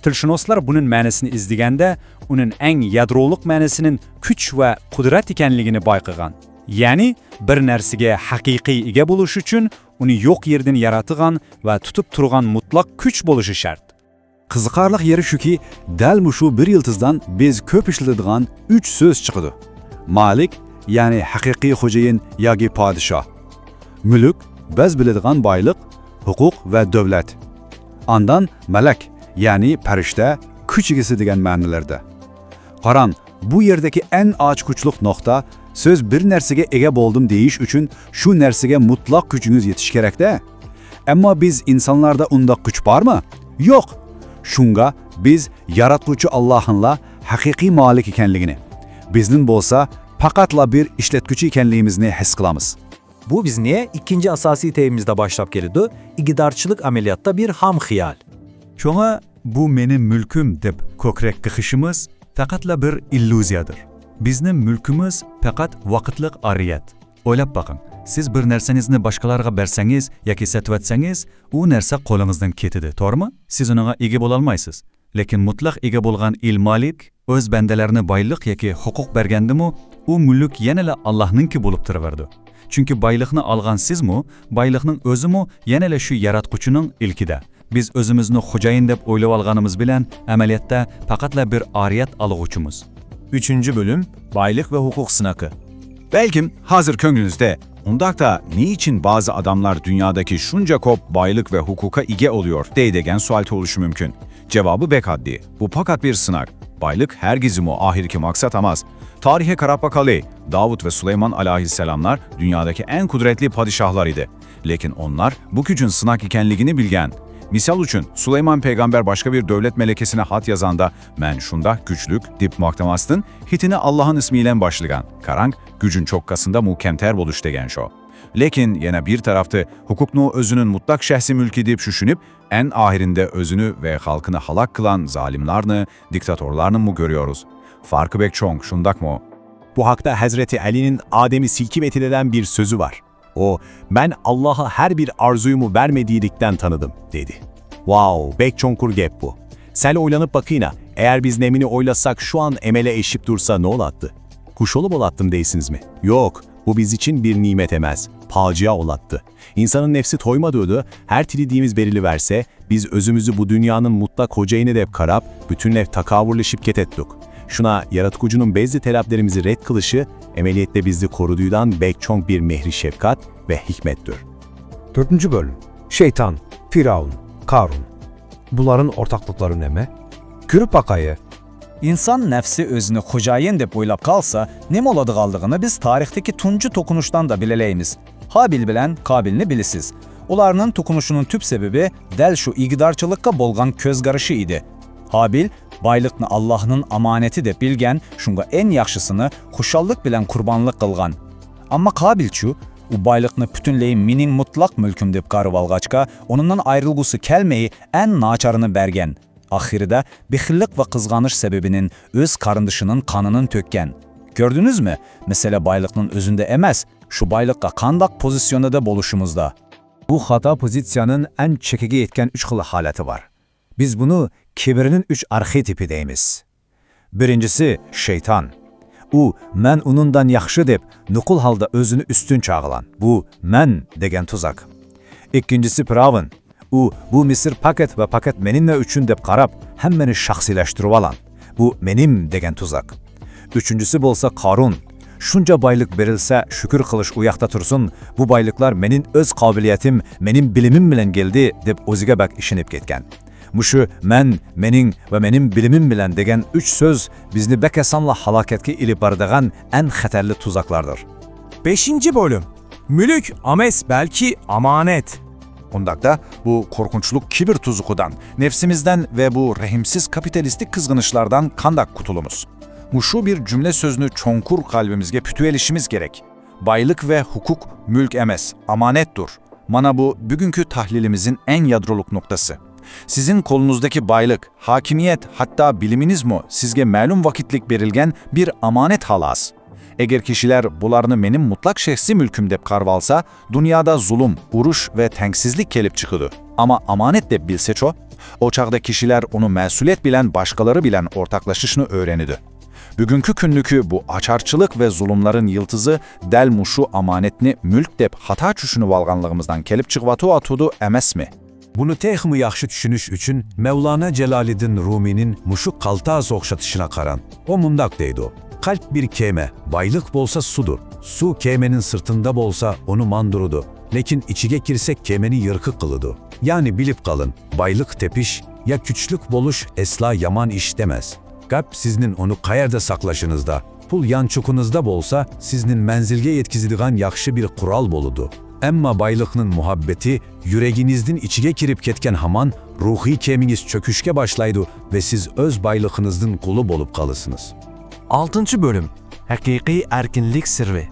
Tilshunoslar buning ma'nosini izlaganda, uning eng yadroliq ma'nosining kuch va qudrat ekanligini bayqagan. Ya'ni bir narsaga haqiqiy ega bo'lish uchun uni yo'q yerdan yaratgan va tutib turgan mutlaq kuch bo'lishi shart. Qiziqarli yeri shuki, dal mushu bir yiltizdan biz ko'p ishlatadigan 3 so'z chiqdi. Malik, ya'ni haqiqiy xo'jayin yoki podshoh. Mulk, biz biladigan boylik, huquq va davlat. Ondan malak, ya'ni farishta, kuch egasi degan ma'nolarda. Qarang, bu yerdagi eng ochquchliq nuqta söz bir narsaga ega bo'ldim deyish uchun shu narsaga mutlaq kuchingiz yetish kerak-da. Ammo biz insonlarda undaq kuch bormi? Yo'q. Shunga biz yaratuvchi Allohning haqiqiy malik ekanligini, bizning bo'lsa faqatla bir ishlatguchi ekanligimizni his qilamiz. Bu bizni ikinci asosiy temamizda boshlab keldi. İgidorchilik amaliyotda bir ham xiyol. Şoňa bu mening mulkim deb ko'krak qixishimiz faqatla bir illyuziyadir. Bizning mulkimiz faqat vaqtliq ariyat. O'ylab boqing. Siz bir narsangizni boshqalarga bersangiz yoki sotvatsangiz, u narsa qo'lingizdan ketadi, to'g'rimi? Siz unga ega bo'la olmaysiz. Lekin mutlaq ega bo'lgan il-Malik o'z bandalarini boylik yoki huquq bergandimi, u mulk yanala Allohningki bo'lib turaverdi. Chunki boylikni olgan sizmi, boylikning o'zimi yanala shu yaratquchining ilkida. Biz o'zimizni xo'jayin deb o'ylab olganimiz bilan amaliyotda faqatla bir ariyat olg'uchimiz. 3. bölüm Baylık ve hukuk sınakı. Belkim hazır köngünüzde Undaqda niçin bazı adamlar dünyadaki şunca kop baylık ve hukuka ige oluyor deydigen sualti oluşu mümkün. Cevabı bek addi. Bu fakat bir sınak. Baylık hergizi ahirki maksat amaz. Tarihe karab bakalım. Davut ve Süleyman aleyhisselamlar dünyadaki en kudretli padişahlar idi. Lekin onlar bu gücün sınak ikenligini bilgen. Misal üçün Süleyman peygamber başka bir devlet melekesine hat yazanda men şunda güçlük dip muhtemastın hitini Allah'ın ismiyle başlagan. Karang gücün çokkasında mukemter boluş degen şo. Lekin yine bir tarafta hukuknu özünün mutlak şahsi mülki deyip şüşünüp en ahirinde özünü ve halkını halak kılan zalimlarını, diktatorlarını mı görüyoruz? Farkı bek çoğun şundak mı? Bu hakta Hazreti Ali'nin Adem'i silkip eden bir sözü var. O, ben Allah'a her bir arzuyumu vermediğilikten tanıdım, dedi. Wow, bek çonkur gep bu. Sen oylanıp bakıyna, eğer biz nemini oylasak şu an emele eşip dursa ne olattı? Kuş olup olattım deysiniz mi? Yok, bu biz için bir nimet emez. Pacia olattı. İnsanın nefsi toymadığıdı, her tilediğimiz berili verse, biz özümüzü bu dünyanın mutlak hocayını dep karab, bütün nef takavurlu şipket ettik. Şuna yaratıkucunun bezli talaplerimizi red kılışı, emeliyette bizi koruduydan bek çok bir mehri şefkat ve hikmettir. 4. bölüm. Şeytan, Firavun, Karun. Bunların ortaklıkları neme? Görüp bakayı. İnsan nefsi özünü xocayin dep oylap kalsa, nem oladı kaldığını biz tarihteki tuncu tokunuştan da bileleyimiz. Habil bilen Kabilni bilisiz. Ularının tokunuşunun tüp sebebi del şu igidarçılıkka bolgan köz garışı idi. Habil, baylıkны Allah'ın amaneti de bilgen, şunga en yaxşısını xuşallık bilen kurbanlık kılgan. Amma Kabil çu, u baylıkны bütünleyin minin mutlak mülküm dep qarıp algaçka, onundan ayrılgusu kelmeyi en naçarını bergen. Ahiride bixillik ve kızganış sebebinin öz karındışının kanının tökken. Gördünüz mü? Mesele baylıkның özünde emez, şu baylıkka kandak pozisyonda da boluşumuzda. Bu hata pozisyonun en çekici etken 3 xil haleti var. Biz bunu kibirinin 3 arxetipi deyimiz. Birincisi şeytan. U, men onundan yaxşı dep, nukul halda özünü üstün çağılan. Bu, men degen tuzak. İkincisi Firavun. U, bu Misir paket ve paket meninle üçün dep qarab, hemmeni şahsileştirip alan. Bu, menim degen tuzak. Üçüncüsü bolsa Karun. Şunca baylık verilse şükür kılış uyakta tursun, bu baylıklar menin öz kabiliyetim, menin bilimim bilen geldi dep oziga bak işinip ketken. Muşu men, menin ve menin bilimim bilen degen 3 söz bizni bekesanla halaketki ilip bardağan en xeterli tuzaklardır. 5. bölüm. Mülük ames belki amanet. Ondakta bu korkunçluk kibir tuzukudan, nefsimizden ve bu rehimsiz kapitalistik kızgınışlardan kandak kutulumuz. Muşu bir cümle sözünü çonkur kalbimizge pütüelişimiz gerek. Baylık ve hukuk mülk emez, amanettur. Mana bu bugünkü tahlilimizin en yadroluk noktası. Sizin kolunuzdaki baylık, hakimiyet hatta biliminiz mi sizge məlum vakitlik berilgen bir amanet halas. Eğer kişiler bularını benim mutlak şahsi mülküm dep karvalsa, dünyada zulüm, uruş ve tenksizlik kelip çıkıdı. Ama amanet dep bilse o çağda kişiler onu mesuliyet bilen başkaları bilen ortaklaşışını öğrenidi. Bugünkü künnükü bu açarçılık ve zulümlerin yıldızı del muşu amanetni mülk dep hata çüşünü valganlığımızdan kelip çıkvatı atudu emes mi? Bunu tehmi yaxşı düşünüş üçün Mevlana Celaleddin Rumi'nin muşu kaltaz okşatışına karan. O mundak deydi o. Kalp bir keme, baylık bolsa sudur. Su kemenin sırtında bolsa onu mandurudu. Lekin içige kirsek kemeni yırkık kılıdı. Yani bilip kalın, baylık tepiş ya küçlük boluş esla yaman iş demez. Kalp siznin onu kayerde saklaşınızda, pul yan çukunuzda bolsa siznin menzilge yetkizidigan yaxşı bir kural boludu. Emma baylıkның muhabbeti yüreğinizden içige kirip ketken haman ruhi keminiz çöküşke başlaydı ve siz öz baylıkınızdan kulu bolup kalısınız. 6. bölüm. Hakiki erkinlik sirri.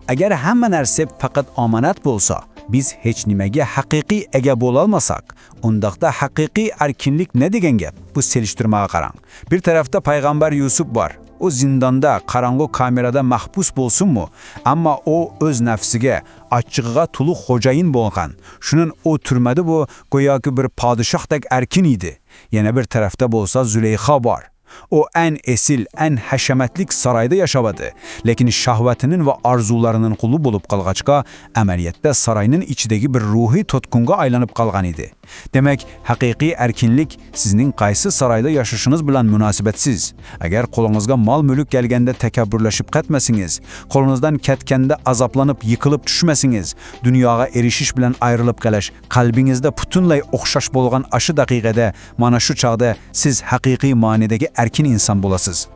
Eğer hemen narsa fakat amanet bolsa, biz hiç nimege hakiki ege bolalmasak, ondaqda hakiki erkinlik ne degen gep? Bu seliştirmeye karan. Bir tarafta Peygamber Yusuf var. O zindanda, karanlık kamerada mahpus bolsun mu? Ama o öz nefsige, açığa tulu hocayın bolgan. Şunun o türmedi bu, goya ki bir padişahdek erkin idi. Yine bir tarafta bolsa Züleyha var. O en esil, en haşamatlik sarayda yaşabadı. Lekin şahvetinin ve arzularının kulu bulup kalgaçka, ameliyette sarayının içideki bir ruhi tutkunga aylanıp kalgan idi. Demek, hakiki erkinlik sizning qaysi sarayda yaşashınız bilan münasibetsiz. Agar qo'lingizga mal mülk gelgende tekabbürleşip ketmesiniz, qo'lingizdan ketganda azaplanıp yıkılıp düşmesiniz, dunyoga erishish bilan ayrılıp qalash, qalbingizda butunlay o'xshash bo'lgan aşı daqiqada, mana shu chaqda siz haqiqiy ma'nidagi erkin inson bo'lasiz.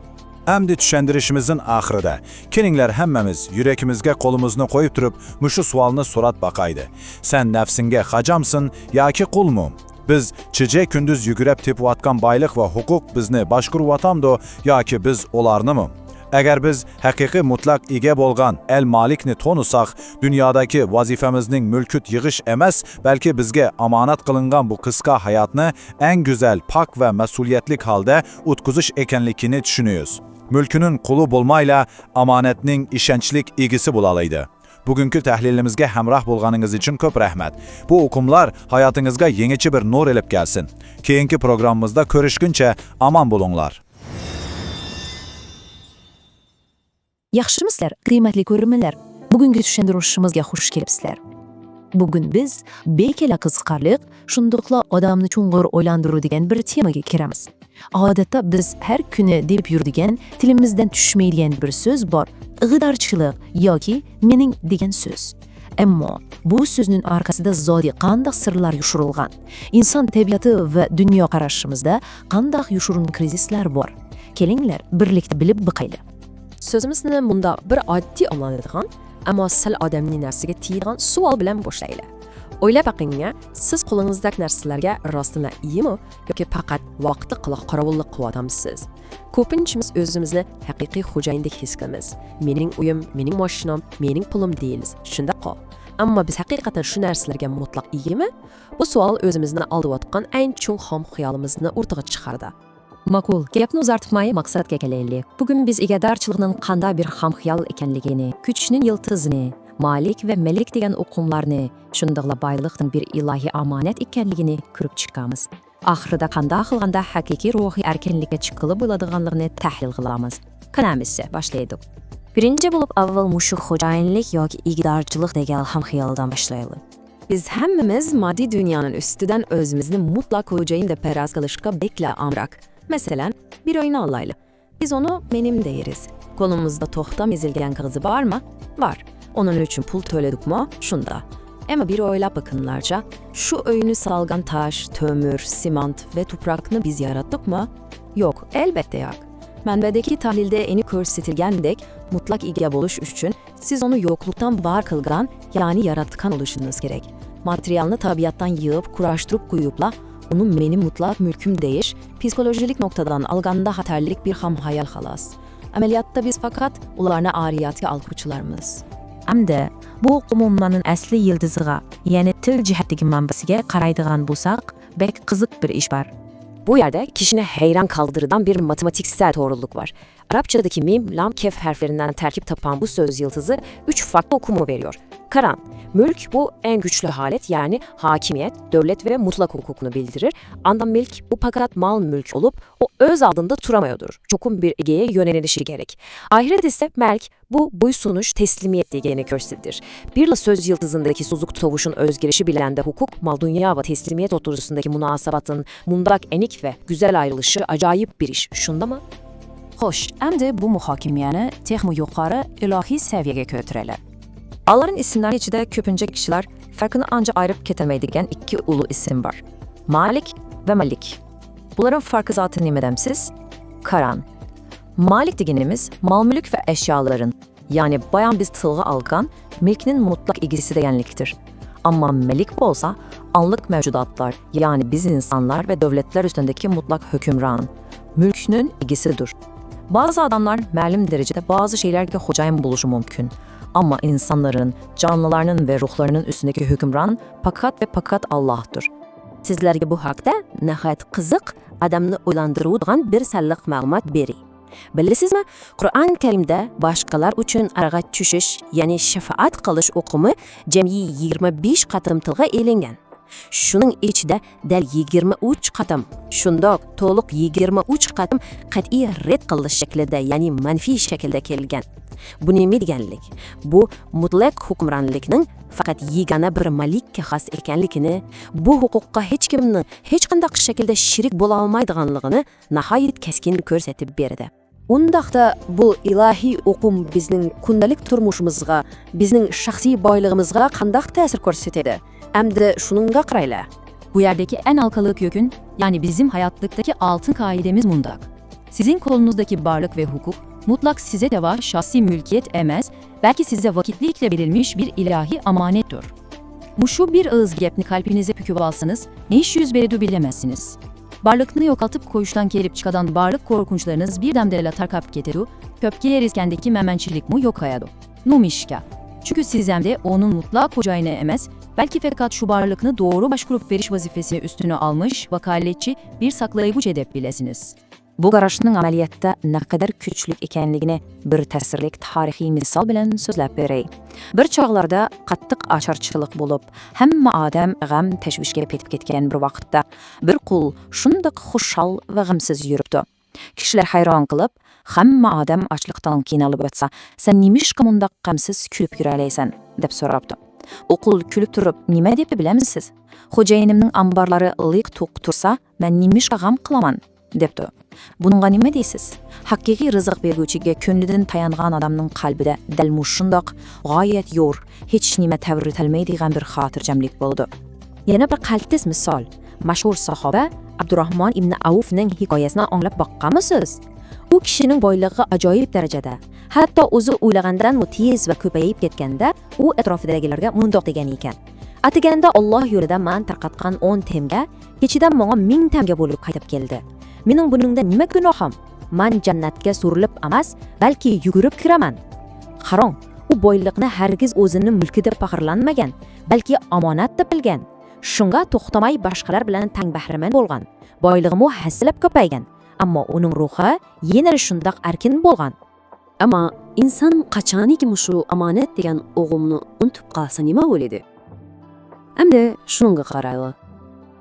Əmdi düşəndirişimizin axırıda, kelinglər həmmimiz yürekimizge kolumuzni koyup durup muşu sualını sorat bakaydı. Sen nefsinge xacamsın ya ki kul mu? Biz çiçek gündüz yügürep tepu atkan baylık ve hukuk bizni başkurup atamdı ya ki biz olarını mı? Eğer biz hakiki mutlak ige bolgan el malikni tonusak, dünyadaki vazifemizning mülküt yığış emes, belki bizge amanat kılıngan bu kıska hayatını en güzel, pak ve mesuliyetlik halde utkuzuş ekenlikini düşünüyoruz. Mülkünün kulu bulmayla amanetning işençlik ilgisi bulalıydı. Bugünkü tahlilimizge hemrah bulganınız için köp rahmet. Bu okumlar hayatınızga yeniçi bir nur elip gelsin. Keyinki programımızda körüşkünçe aman bulunlar. Yaxshimizlar, qiymatli ko'rurmanlar. Bugungi tushuntirishimizga xush kelibsizlar. Bugun biz bekela qiziqarli, shundoqla odamni chunqur o'ylantiradigan bir temaga kiramiz. Odatda biz har kuni deb yuradigan, tilimizdan tushmaydigan bir so'z bor. Ig'idorchilik yoki mening degan so'z. Ammo bu so'zning orqasida zodi qanday sirlar yushirilgan? Inson tabiati va dunyo qarashimizda qanday yushirin krizislar bor? Kelinglar, birlikda bilib biqayli. Sözümüzni bunda bir oddiy olinadigan, ammo sal odamning narsiga tiydigan savol bilan boshlaylik. O'ylab baqingga, siz qo'lingizdagi narsalarga rostina iyimi yoki faqat vaqtli qiliq qorovullik qilyapmisiz? Ko'pinchamiz o'zimizni haqiqiy xo'jayindek his qilamiz. Mening uyim, mening mashinam, mening pulim deymiz. Shundaqo. Ammo biz haqiqatan shu narsalarga mutlaq iyimi? Bu savol o'zimizni aldayotgan eng cho'ng xom xayolimizni o'rtaga chiqardi. Ma'qul, gapni uzartmay maqsadga kelaylik. Bugun biz egadarchilikning qanday bir xomxayol ekanligini, kuchning yiltizini, malik va malik degan o'qimlarni, shundoqla boylikning bir ilohiy omonat ekanligini ko'rib chiqamiz. Oxirida qanday qilganda haqiqiy ruhiy erkinlikka chiqilib bo'ladiganligini tahlil qilamiz. Qanamizsa boshlaydik. Birinchi bo'lib avval mushu xo'jayinlik yoki igdorchilik degan xomxayoldan boshlaylik. Biz hammamiz moddiy dunyoning ustidan o'zimizni mutlaq xo'jayin deb faraz qilishga bekla amrak. Masalan, bir oyna olaylik. Biz onu benim deyiriz. Kolumuzda toxtam ezilgan kızı var mı? Var. Onun için pul töledikmi? Şunda. Ama bir oylab bakınlarca, şu öyünü salgan taş, tömür, simant ve toprakını biz yarattık mı? Yok, elbette yok. Mənbədəki tahlildə eni körsetilgəndək, mutlaq ige boluş üçün siz onu yokluktan var kılgan, yani yaratkan oluşunuz gerek. Materialını tabiattan yığıp, kuraştırıp koyupla, onun benim mutlaq mülküm deyiş, psikolojilik noktadan alganda hatarlik bir ham hayal xalas. Əməliyatda biz fakat ularına ariyatı alqıçılarımız. Hamda bu umumlarning asli yildiziga, ya'ni til jihatdagi manbasiga qaraydigan bo'lsak, bek qiziq bir ish bor. Bu yerde kişini heyran kaldırıdan bir matematiksel doğruluk var. Arapçadaki mim, lam, kef harflerinden terkip tapan bu söz yıldızı 3 farklı okumu veriyor. Karan, mülk bu en güçlü halet yani hakimiyet, devlet ve mutlak hukukunu bildirir. Andan mülk bu fakat mal mülk olup o öz aldığında duramıyordur. Çokun bir egeye yönelişi gerek. Ahiret ise melk bu buysunuş teslimiyet diyeceğini gösterir. Bir söz yıldızındaki suzuk tovuşun özgürüşü bilen de hukuk, mal dünya ve teslimiyet oturusundaki münasabatın mundak enik ve güzel ayrılışı acayip bir iş. Şunda mı? Xo'sh, endi bu muhokimani texmi yuqori ilohiy saviyaga ko'taraylik. Allah'ın isimleri içinde köpünce kişiler farkını ancak ayırıp ketemeydigen iki ulu isim var. Malik ve Malik. Bunların farkı zaten nimedemsiz? Karan. Malik degenimiz mal mülk ve eşyaların, yani bayan biz tılgı algan, milkinin mutlak ilgisi degenliktir. Ama Melik olsa anlık mevcudatlar, yani biz insanlar ve devletler üstündeki mutlak hükümran, mülkünün ilgisidir. Bazı adamlar məlum derecede bazı şeylerle hocayın buluşu mümkün. Ama insanların, canlılarının ve ruhlarının üstündeki hükümran fakat ve fakat Allah'tır. Sizlerge bu haqda nəhayət qızıq, adamını oylandırıdığan bir səlliq məlumat beri. Bilirsizmi? Qur'an-ı Kerimdə başqalar üçün arağa düşüş, yani şəfaat qılış oqumu cəmi 25 qatımtılğa elingan. Shuning ichida dal 23 qatim, shundoq to'liq 23 qatim qat'iy red qilish shaklida, ya'ni manfiy shaklda kelgan. Bu nima deganlik? Bu mutlaq hukmronlikning faqat yagona bir malikka xos ekanligini, bu huquqqa hech kimning hech qanday shaklda shirik bo'la olmaydiganligini nihoyat keskin ko'rsatib berdi. Undaqda bu ilohiy o'qim bizning kundalik turmushimizga, bizning shaxsiy boylig'imizga qanday ta'sir ko'rsatadi? Hamda shuningga qaraylar. Bu yerdeki en halkalı kökün, yani bizim hayatlıktaki altın kaidemiz mundak. Sizin kolunuzdaki varlık ve hukuk, mutlak size deva şahsi mülkiyet emez, belki size vakitlikle verilmiş bir ilahi amanettir. Muşu bir ağız gepni kalbinize püküp alsanız, ne iş yüz veredu bilemezsiniz. Varlıkını yokaltıp koyuştan kelip çıkadan varlık korkunçlarınız bir demderle tarkap geteru, köpkeler iskendeki memençilik mu yok hayadu. Numişka. Çünkü sizemde onun mutlak hocayını emez, belki fakat şu varlıkını doğru başkurup veriş vazifesini üstüne almış, vakaletçi bir saklayıcı edep bilesiniz. Bu qarashning amaliyotda naqadar kuchlik ekanligini bir ta'sirlik tarixiy misol bilan so'zlab beray. Bir chog'larda qattiq ocharchilik bo'lib, hamma odam g'am tashvishga petib ketgan bir vaqtda bir qul shundoq xushal va g'amsiz yuribdi. Kishilar hayron qilib, hamma odam ochliqdan qiynalib o'tsa, sen nimishqa mundaq g'amsiz kulib yuralaysan deb so'rabdi. U qul kulib turib, nima deb bilamisiz? Xo'jayinimning ambarlari liq to'q tursa, men nimishqa g'am qilaman debdi. Bununla nima deysiz? Haqiqiy rizq berguvchiga ko'nglidan tayangan odamning qalbida dal mushundoq g'oyat yo'r, hech nima tavritalmaydigan bir xotirjamlik bo'ldi. Yana bir qaltis misol. Mashhur sahoba Abdurrahmon ibn Avfning hikoyasini anglab boqqanmisiz? U kishining boyligi ajoyib darajada, hatto o'zi o'ylagandan tez va ko'payib ketganda, u atrofidagilarga mundoq degan ekan: "Atiganda Alloh yo'lida men tarqatgan 10 temga, kechidan menga 1000 temga bo'lib qaytib keldi. Mening buningda nima gunohim? Men jannatga surilib emas, balki yugurib kiraman." Qarang, u boylikni hargiz o'zining mulki deb faxrlanmagan, balki omonat deb bilgan. Shunga to'xtamay boshqalar bilan tang bahramand bo'lgan. Boylig'i hasilab ko'paygan, ammo uning ruhi yana shundoq erkin bo'lgan. Ammo inson qachoniki shu omonat degan o'g'imni unutib qolsa nima bo'ladi? Endi shunga qaraylik.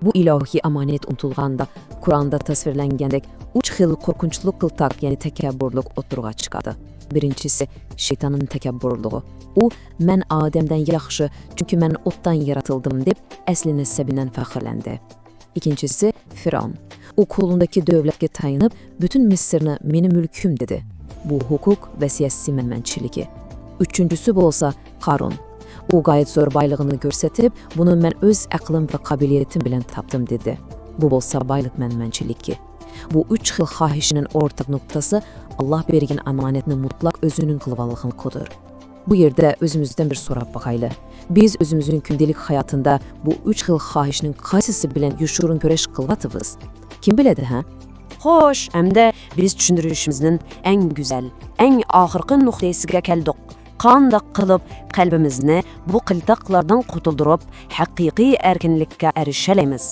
Bu ilohiy omonat unutilganda Qur'onda tasvirlangandek 3 xil qo'rqinchli qiltaq, ya'ni takabburlik o'tirg'a chiqadi. Birinchisi shaytonning takabburligi. U men odamdan yaxshi, chunki men o'tdan yaratildim deb asli nasabidan faxrlandi. Ikkinchisi Firon. U qo'lindagi davlatga tayanib, butun Misrni meni mulkim dedi. Bu huquq va siyosiy menmanchiligi. Uchinchisi bo'lsa Qarun. U g'oyat zo'r boylig'ini ko'rsatib, buni men o'z aqlim va qobiliyatim bilan topdim dedi. Bu bo'lsa boylik menmanchiligi. Bu 3 xil xohishining o'rtaq nuqtasi Alloh bergan omonatni mutlaq o'zining qilganligidir. Bu yerda o'zimizdan bir so'rab boqaylik. Biz o'zimizning kundalik hayotida bu 3 xil xohishning qaysisi bilan yoshirin kurash qilyapmiz? Kim biladi, ha? Xo'sh, hamda biz tushuntirishimizning eng go'zal, eng oxirgi nuqtasiga keldik. Qanday qilib qalbimizni bu qiltaqlardan qutuldirib, haqiqiy erkinlikka erishalaymiz?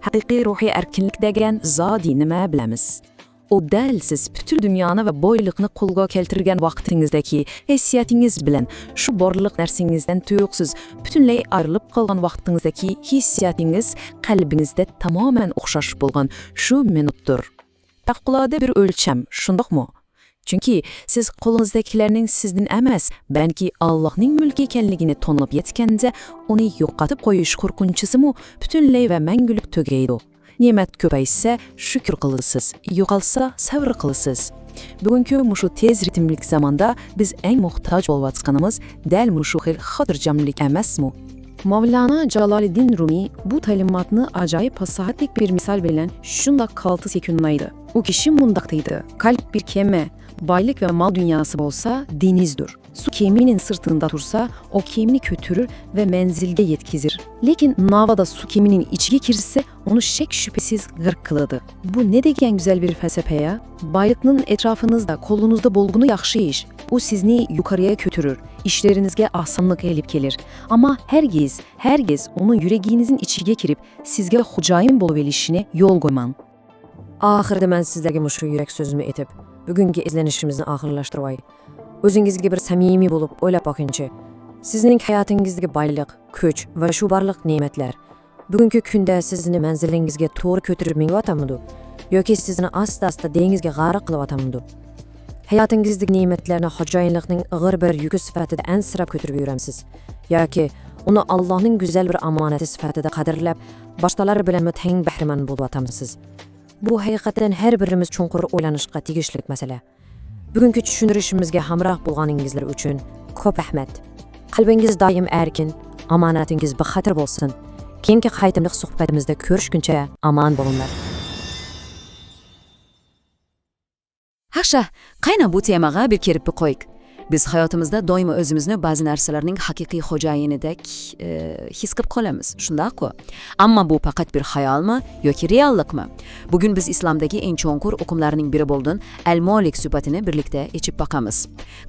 Haqiqiy ruhiy erkinlik degan zodi nima bilamiz? O dal siz bütün dünyani ve boyliqni qo'lga keltirgan vaqtingizdagi hissiyatingiz bilan shu borliq narsangizdan tuyuqsiz butunlay ayrilib qolgan vaqtingizdagi hissiyatingiz qalbingizda tamoman o'xshash bo'lgan shu minutdir. Faqulodda bir o'lcham, shundoqmi? Chunki siz qo'lingizdagilarning sizdan emas, balki Allohning mulki ekanligini tonib yetganda, uni yo'qotib qo'yish qo'rqinchisimi butunlay va mangulik tugaydi. Ne'mat ko'paysa shukr qilasiz, yo'qolsa sabr qilasiz. Bugungi mushu tez ritmlik zamonda biz eng muhtoj bo'layotganimiz dal mushu xil xotirjamlik emasmi? Mavlana Jaloliddin Rumi bu ta'limotni ajoyib fasohatli bir misol bilan shundoq qaltis yakunlaydi. U kishi mundaq deydi: qalb bir kema, boylik ve mal dünyası olsa denizdir. Su keminin sırtında tursa o kemini götürür ve menzilde yetkizir. Lekin navada su keminin içine girse onu şek şüphesiz gırk kıladı. Bu ne degen güzel bir felsefe ya? Baylıkның etrafınızda, kolunuzda bolgunu yaxşı iş. O sizni yukarıya götürür. İşlerinizge asanlık elip gelir. Ama herkes onun yüreğinizin içine girip sizge hocayın boluvelişine yol koyman. Ahirde men sizlerge şu yürek sözümü etip bugungi izlenishimizni oxirlashtiraylik. O'zingizga bir samimiy bo'lib o'ylab boqingchi. Sizning hayotingizdagi boylik, kuch va shu barliq ne'matlar bugungi kunda sizni manzilingizga to'g'ri ko'tarib mingyaptimi? Yoki sizni asta-asta dengizga g'arq qilyaptimi? Hayotingizdagi ne'matlarni xo'jayinlikning ig'ir bir yuki sifatida ansirab ko'tarib yuramsiz yoki uni Allohning go'zal bir omonati sifatida qadrlab, boshqalar bilan mutang bahramand bo'lyapmisiz? Bu haqiqatan har birimiz chunqur o'ylanishga tegishli masala. Bugungi tushuntirishimizga hamroh bo'lganingizlar uchun ko'p rahmat. Qalbingiz doim erkin, omonatingiz bexatar bo'lsin. Keyingi qaytimliq suhbatimizda ko'rishguncha omon bo'linglar. Yaxshi, qayna bu temaga bir kirib qo'yik. Biz hayotimizda doimo o'zimizni ba'zi narsalarning haqiqiy xo'jayinidek his qilib qolamiz, shundaq-ku. Ammo bu faqat bir xayolmi yoki reallikmi? Bugun biz islomdagi eng chonqur hukmlarning biri bo'lgan al-Molik sifatini birlikda echib boqamiz.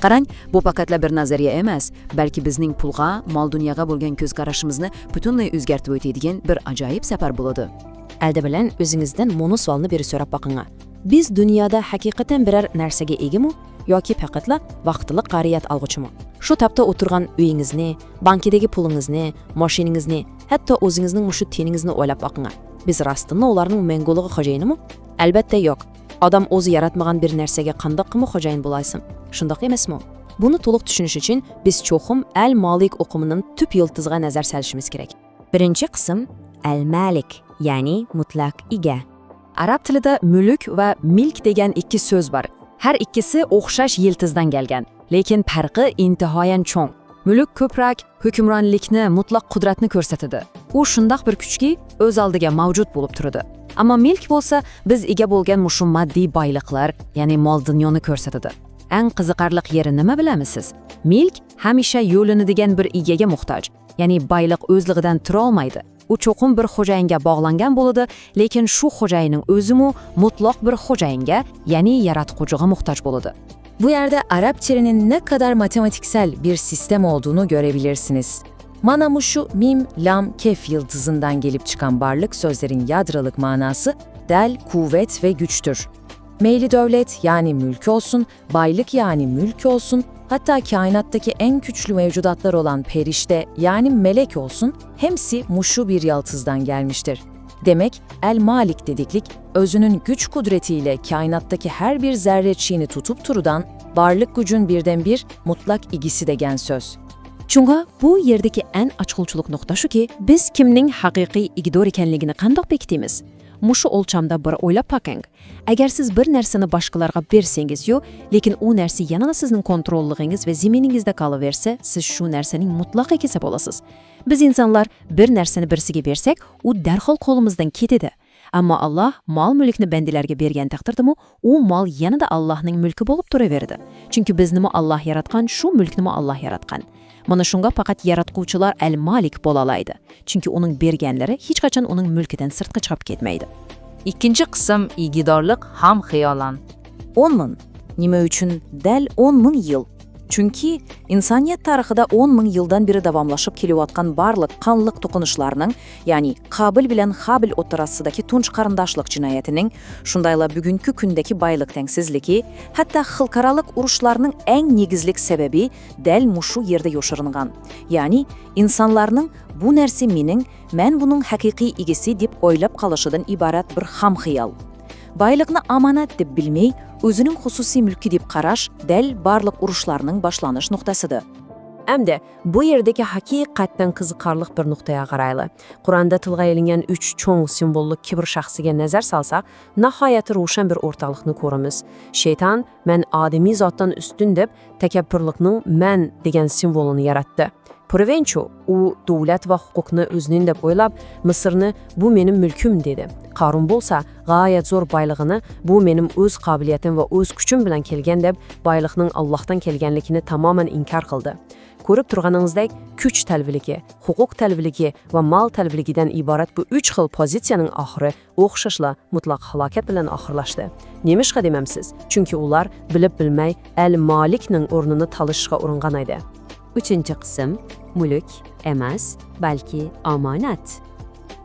Qarang, bu faqatla bir nazariya emas, balki bizning pulga, mol-dunyoga bo'lgan ko'z qarashimizni butunlay o'zgartirib o'tadigan bir ajoyib safar bo'ladi. Aldi bilan o'zingizdan mono savolni berib so'rab boqing. Biz dunyoda haqiqatan biror narsaga egami yoki faqatla vaqtliq qariyat olg'uchimi? Shu tapda o'tirgan uyingizni, bankidagi pulingizni, mashinangizni, hatto o'zingizning mushu teningizni o'ylab boqing. Biz rostini ularning meng'uliga xo'jayinimi? Albatta yo'q. Odam o'zi yaratmagan bir narsaga qanday qilib xo'jayin bo'laysan? Shundoq emasmi? Buni to'liq tushunish uchun biz cho'qim al-Malik o'qumining tub yiltiziga nazar solishimiz kerak. Birinchi qism al-Malik, ya'ni mutlaq ega. Arab tilida mulk va milk degan ikki so'z bor. Har ikkisi o'xshash yiltizdan kelgan, lekin farqi intihoyan cho'ng. Mulk ko'proq hukmronlikni, mutlaq qudratni ko'rsatadi. U shundoq bir kuchki o'z oldiga mavjud bo'lib turadi. Ammo milk bo'lsa, biz ega bo'lgan mushu moddiy boyliqlar, ya'ni mol dunyoni ko'rsatadi. Eng qiziqarli yeri nima bilamisiz? Milk hamisha yo'linadigan bir egaga muhtoj, ya'ni boyliq o'zligidan tura olmaydi. U cho'qim bir xo'jayinga bog'langan bo'ladi, lekin shu xo'jayinning o'zimi mutlaq bir xo'jayinga, ya'ni yaratquchiga muhtoj bo'ladi. Bu yerda arab tilining ne kadar matematiksel bir sistem olduğunu görebilirsiniz. Mana şu mim, lam, kef yıldızından gelip çıkan varlık sözlerin yadrılık manası del, kuvvet ve güçtür. Meyli devlet yani mülk olsun, baylık yani mülk olsun, hatta kainattaki en güçlü mevcudatlar olan perişte yani melek olsun, hepsi muşu bir yıldızdan gelmiştir. Demek el-Malik dediklik, özünün güç kudretiyle kainattaki her bir zerreçiğini tutup turudan, varlık gücün birden bir mutlak igisi degen söz. Chunga bu yerdeki en açılçılık nokta şu ki, biz kimning haqiqiy igidor ekanligini qandoq bekitimiz? Mushu o'lchamda bir o'ylab boqing. Agar siz bir narsani boshqalarga bersangiz-yu, lekin u narsa yanada sizning kontrolligingiz va ziminingizda qolaversa, siz shu narsaning mutlaq egasi bo'lasiz. Biz insonlar bir narsani birsiga bersak, u darhol qo'limizdan ketadi. Ammo Alloh mol-mulkni bandalarga bergan taqdirdami, u mol yanada Allohning mulki bo'lib turaveradi. Chunki bizni Alloh yaratgan, shu mulkni Alloh yaratgan. Mana shunga faqat yaratuvchilar al-Malik bo'la oladi. Chunki uning berganlari hech qachon uning mulkidan sirtqa chiqib ketmaydi. Ikkinchi qism igidorlik ham xiyolan. 10 ming. Nima uchun dal 10 ming yil? Chunki insoniyat tarixida 10 ming yildan beri davomlashib kelayotgan barliq qonliq to'qinishlarning, ya'ni Qabil bilan Habil o'rtasidagi tunch qarindoshlik jinoyatining, shundayla bugungi kundagi boylik tengsizligi, hatto xalqarалық urushlarning eng negizlik sababi dal mushu yerda yoshiringan. Ya'ni insonlarning bu narsa mening, men buning haqiqiy egasi deb o'ylab qolishidan iborat bir ham xiyol. Boylikni omonat deb bilmay, o'zining xususiy mulki deb qarash dal barliq urushlarning boshlanish nuqtasidir. Hamda bu yerdagi haqiqatdan qiziqarli bir nuqtaga qarayli. Qur'onda tilga ilingan 3 cho'ng simbollik kibr shaxsiga nazar solsak, nihoyat ro'shan bir o'rtaliqni ko'ramiz. Shayton men odamiy zotdan ustun deb takabburlikning men degan simvolini yaratdi. Provencho u davlat va huquqni o'zining deb o'ylab, Misrni bu mening mulkim dedi. Qarun bo'lsa, g'oyat zo'r boylig'ini bu mening o'z qobiliyatim va o'z kuchim bilan kelgan deb boylikning Allohdan kelganligini tamoman inkor qildi. Ko'rib turganingizdek, kuch talviligi, huquq talviligi va mol talviligidan iborat bu 3 xil pozitsiyaning oxiri o'xshashla mutlaq halokat bilan oxirlashdi. Nemishqa demamsiz? Chunki ular bilib bilmay al-Malikning o'rnini talishishga uringan edi. Uchinchi qism mulk emas, balki omonat.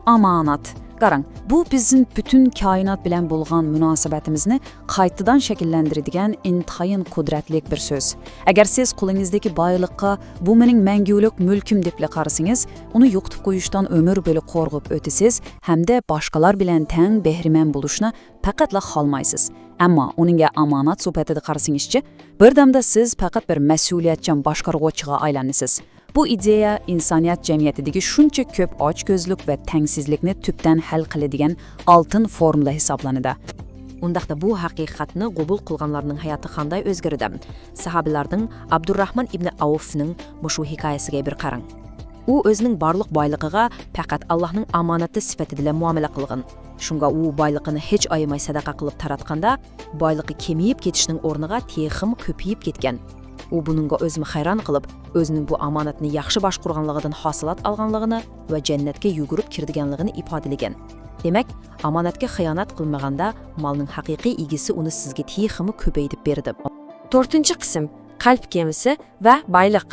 Omonat. Qarang, bu bizim bütün koinot bilan bo'lgan munosabatimizni qaytadan shakllantiradigan intayin qudratli bir so'z. Agar siz qo'lingizdagi boyliqqa bu mening mangulik mulkim deb qarasangiz, uni yo'qotib qo'yishdan umr bo'yi qo'rg'ib o'tasiz hamda boshqalar bilan teng behriman bo'lishni faqatla xolmaysiz. Ammo uningga omonat sifatida qarasangizchi, bir damda siz faqat bir mas'uliyatchan boshqaruvchiga aylanasiz. Bu ideya insoniyat jamiyatidagi shuncha ko'p ochko'zlik va tengsizlikni tubdan hal qiladigan oltin formula hisoblanadi. Undaqda bu haqiqatni qabul qilganlarning hayoti qanday o'zgardi? Sahobalarning Abdurrahman ibn Avfning mushu hikoyasiga bir qarang. U o'zining barliq boyligiga faqat Allohning omonati sifatida muomala qilgan. Shunga u boyligini hech ayamay sadaqa qilib taratganda, boyligi kemiyib ketishning o'rniga texim ko'payib ketgan. U buningga o'zini hayron qilib, o'zining bu omonatni yaxshi boshqarganligidan hosilat olganligini va jannatga yugurib kirdiganligini ifodalagan. Demak, omonatga xiyonat qilmaganda molning haqiqiy egisi uni sizga teximi ko'paytirib berdi. 4-qism qalb kemisi va boyliq.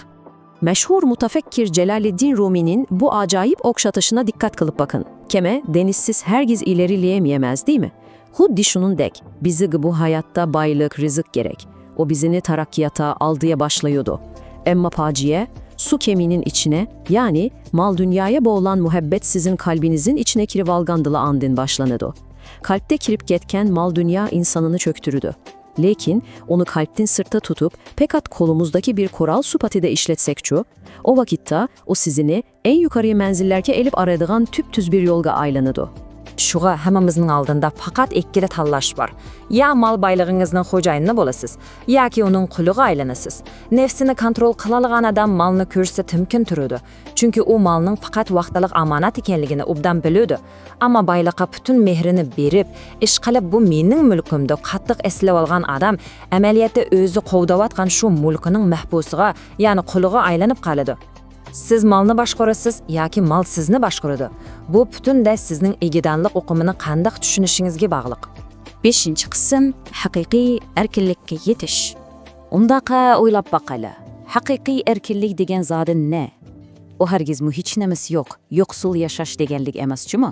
Mashhur mutafakkir Jaloliddin Rumi'nin bu ajoyib o'xshatishina diqqat qilib bakın. Keme denizsiz hergiz ilerleyemez değil mi? Xuddi shuningdek, bizga bu hayatta boylik, rizq gerek. O bizini tarakkiyata aldıya başlıyordu. Emma faciye, su keminin içine, yani mal dünyaya boğulan muhabbet sizin kalbinizin içine kirip algandıla andın başlanıdı. Kalpte kirip getken mal dünya insanını çöktürüdü. Lekin onu kalpten sırta tutup pekat kolumuzdaki bir koral supatide işletsek o vakitte o sizini en yukarıya menzillerke elip aradığan tüptüz bir yolga aylanıdı. Şuğa hammamizning oldinda faqat ikkila tanlash bor. Ya mal boylig'ingizning xo'jayini bo'lasiz, yoki uning quliga aylanasiz. Nefsini kontrol qila olgan odam malni ko'rsa timkin turadi. Chunki u malning faqat vaqtlik omonat ekanligini obdan biladi. Ammo boyliqqa butun mehrini berib, ish qilib bu mening mulkim deb qattiq eslab olgan odam amaliyotda o'zi qovdayotgan shu mulkining mahbusiga, ya'ni quliga aylanib qoladi. Siz malni boshqarasiz yoki mal sizni boshqaradi. Bu butunday sizning egidanlik o'qimini qanday tushunishingizga bog'liq. 5-qism haqiqiy erkinlikka yetish. Undaqa o'ylab boqayli. Haqiqiy erkinlik degan zodi ne? O hargiz hech nimasi yo'q, yo'qsul yashash deganlik emas-chimi?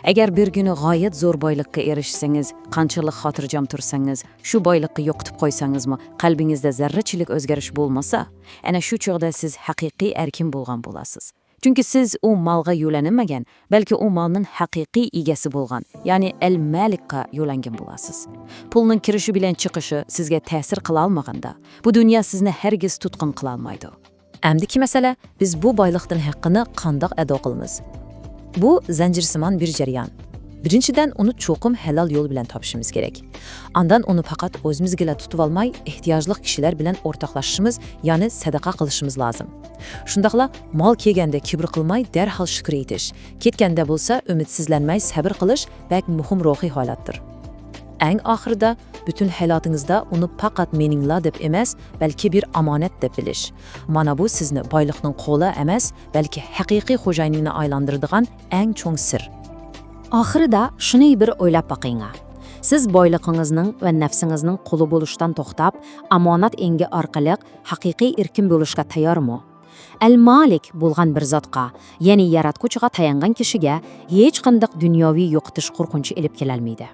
Agar bir kuni g'oyat zo'r boylikka erishsangiz, qanchalik xotirjam tursangiz, shu boylikni yo'qotib qo'ysangizmi, qalbingizda zarrachilik o'zgarish bo'lmasa, ana shu chog'da siz haqiqiy erkin bo'lgan bo'lasiz. Chunki siz u malga yo'lanmagan, balki u malning haqiqiy egasi bo'lgan, ya'ni al-malikqa yo'langan bo'lasiz. Pulning kirishi bilan chiqishi sizga ta'sir qila olmaganda, bu dunyo sizni hargiz tutqun qila olmaydi. Amdiki masala, biz bu boylikning haqqini qanday ado qilamiz? Bu zanjirsimon bir jarayon. Birinchidan uni cho'qim halol yo'l bilan topishimiz kerak. Andan uni faqat o'zimizga tutib olmay, ehtiyojli kishilar bilan o'rtoqlashishimiz, ya'ni sadaqa qilishimiz lozim. Shundaqla mol kelganda kibr qilmay, darhol shukr etish, ketganda bo'lsa umidsizlanmay sabr qilish bak muhim ruhiy holatdir. Eng oxirida bütün hayotingizda uni faqat meningla deb emas, balki bir omonat deb bilish. Mana bu sizni boylikning qo'li emas, balki haqiqiy xo'jayinini aylantiradigan eng cho'ng sir. Oxirida shuni bir o'ylab boqing. Siz boylig'ingizning va nafsingizning quli bo'lishdan to'xtab, omonat engi orqali haqiqiy erkin bo'lishga tayyormi? Al-Malik bo'lgan bir zotga, ya'ni yaratquchiga tayangan kishiga hech qanday dunyoviy yo'qotish qo'rqinchi elib kelolmaydi.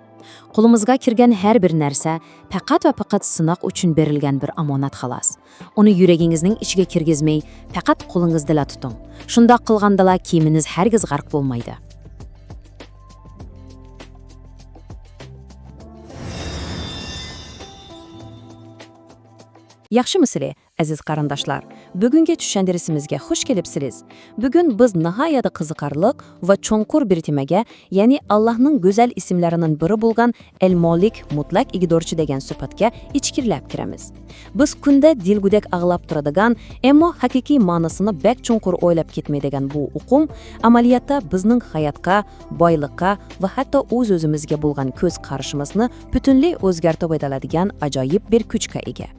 Qo'limizga kirgan har bir narsa faqat va faqat sinoq uchun berilgan bir omonat xolos. Uni yuragingizning ichiga kirgizmay, faqat qo'lingizda tuting. Shundoq qilgandala kiyiminiz hargiz g'arq bo'lmaydi. Yaxshimisiz, aziz qarindoshlar? Bugungi tushuntirimizga xush kelibsizlar. Bugun biz nihoyat qiziqarli va cho'nqur bir temaga, ya'ni Allohning go'zal ismlarining biri bo'lgan El-Molik, mutlaq igidorchi degan sifatga ichkirlab kiramiz. Biz kunda dilgudak ag'lab turadigan, ammo haqiqiy ma'nosini bak cho'nqur o'ylab ketmaydigan bu uqum amaliyotda bizning hayotga, boylikka va hatto o'z-o'zimizga bo'lgan ko'z qarashimizni butunlay o'zgartirib oladigan ajoyib bir kuchga ega.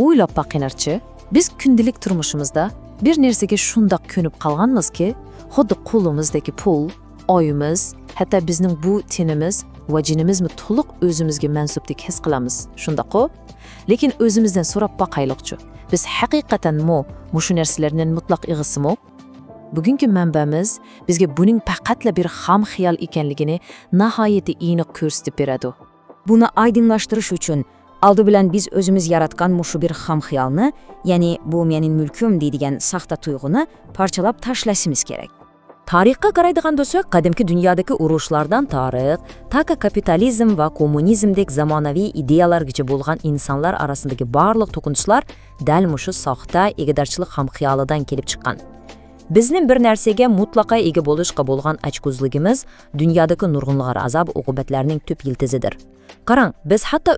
O'ylab boqinglarchi, biz kundalik turmushimizda bir narsaga shundoq ko'nib qolganmizki, xuddi qo'limizdagi pul, oyimiz, hatto bizning bu tenimiz va jinimizmi to'liq o'zimizga mansubdek his qilamiz. Shundaqo? Lekin o'zimizdan so'rab boqaylikchi. Biz haqiqatan shu narsalarning mutlaq ig'isimi? Bugungi manbamiz bizga buning faqatla bir xam xiyol ekanligini nihoyatda aniq ko'rsatib beradi. Buni oydinlashtirish uchun oldi bilan biz o'zimiz yaratgan mushu bir xam xiyolni, ya'ni bu mening mulkim deydigan saxta tuyg'uni parchalab tashlashimiz kerak. Tarixga qaraydigan bo'lsak, qadimgi dunyodagi urushlardan tarix, taka kapitalizm va kommunizmdek zamonaviy ideyalargacha bo'lgan insonlar orasidagi barliq to'qinishlar dal mushu soxta egidorchilik ham xiyolidan kelib chiqqan. Bizning bir narsaga mutlaqo ega bo'lishga bo'lgan achquzligimiz dunyodagi nurg'unlar azob uqubatlarning tub yiltizidir. Qarang, biz hatto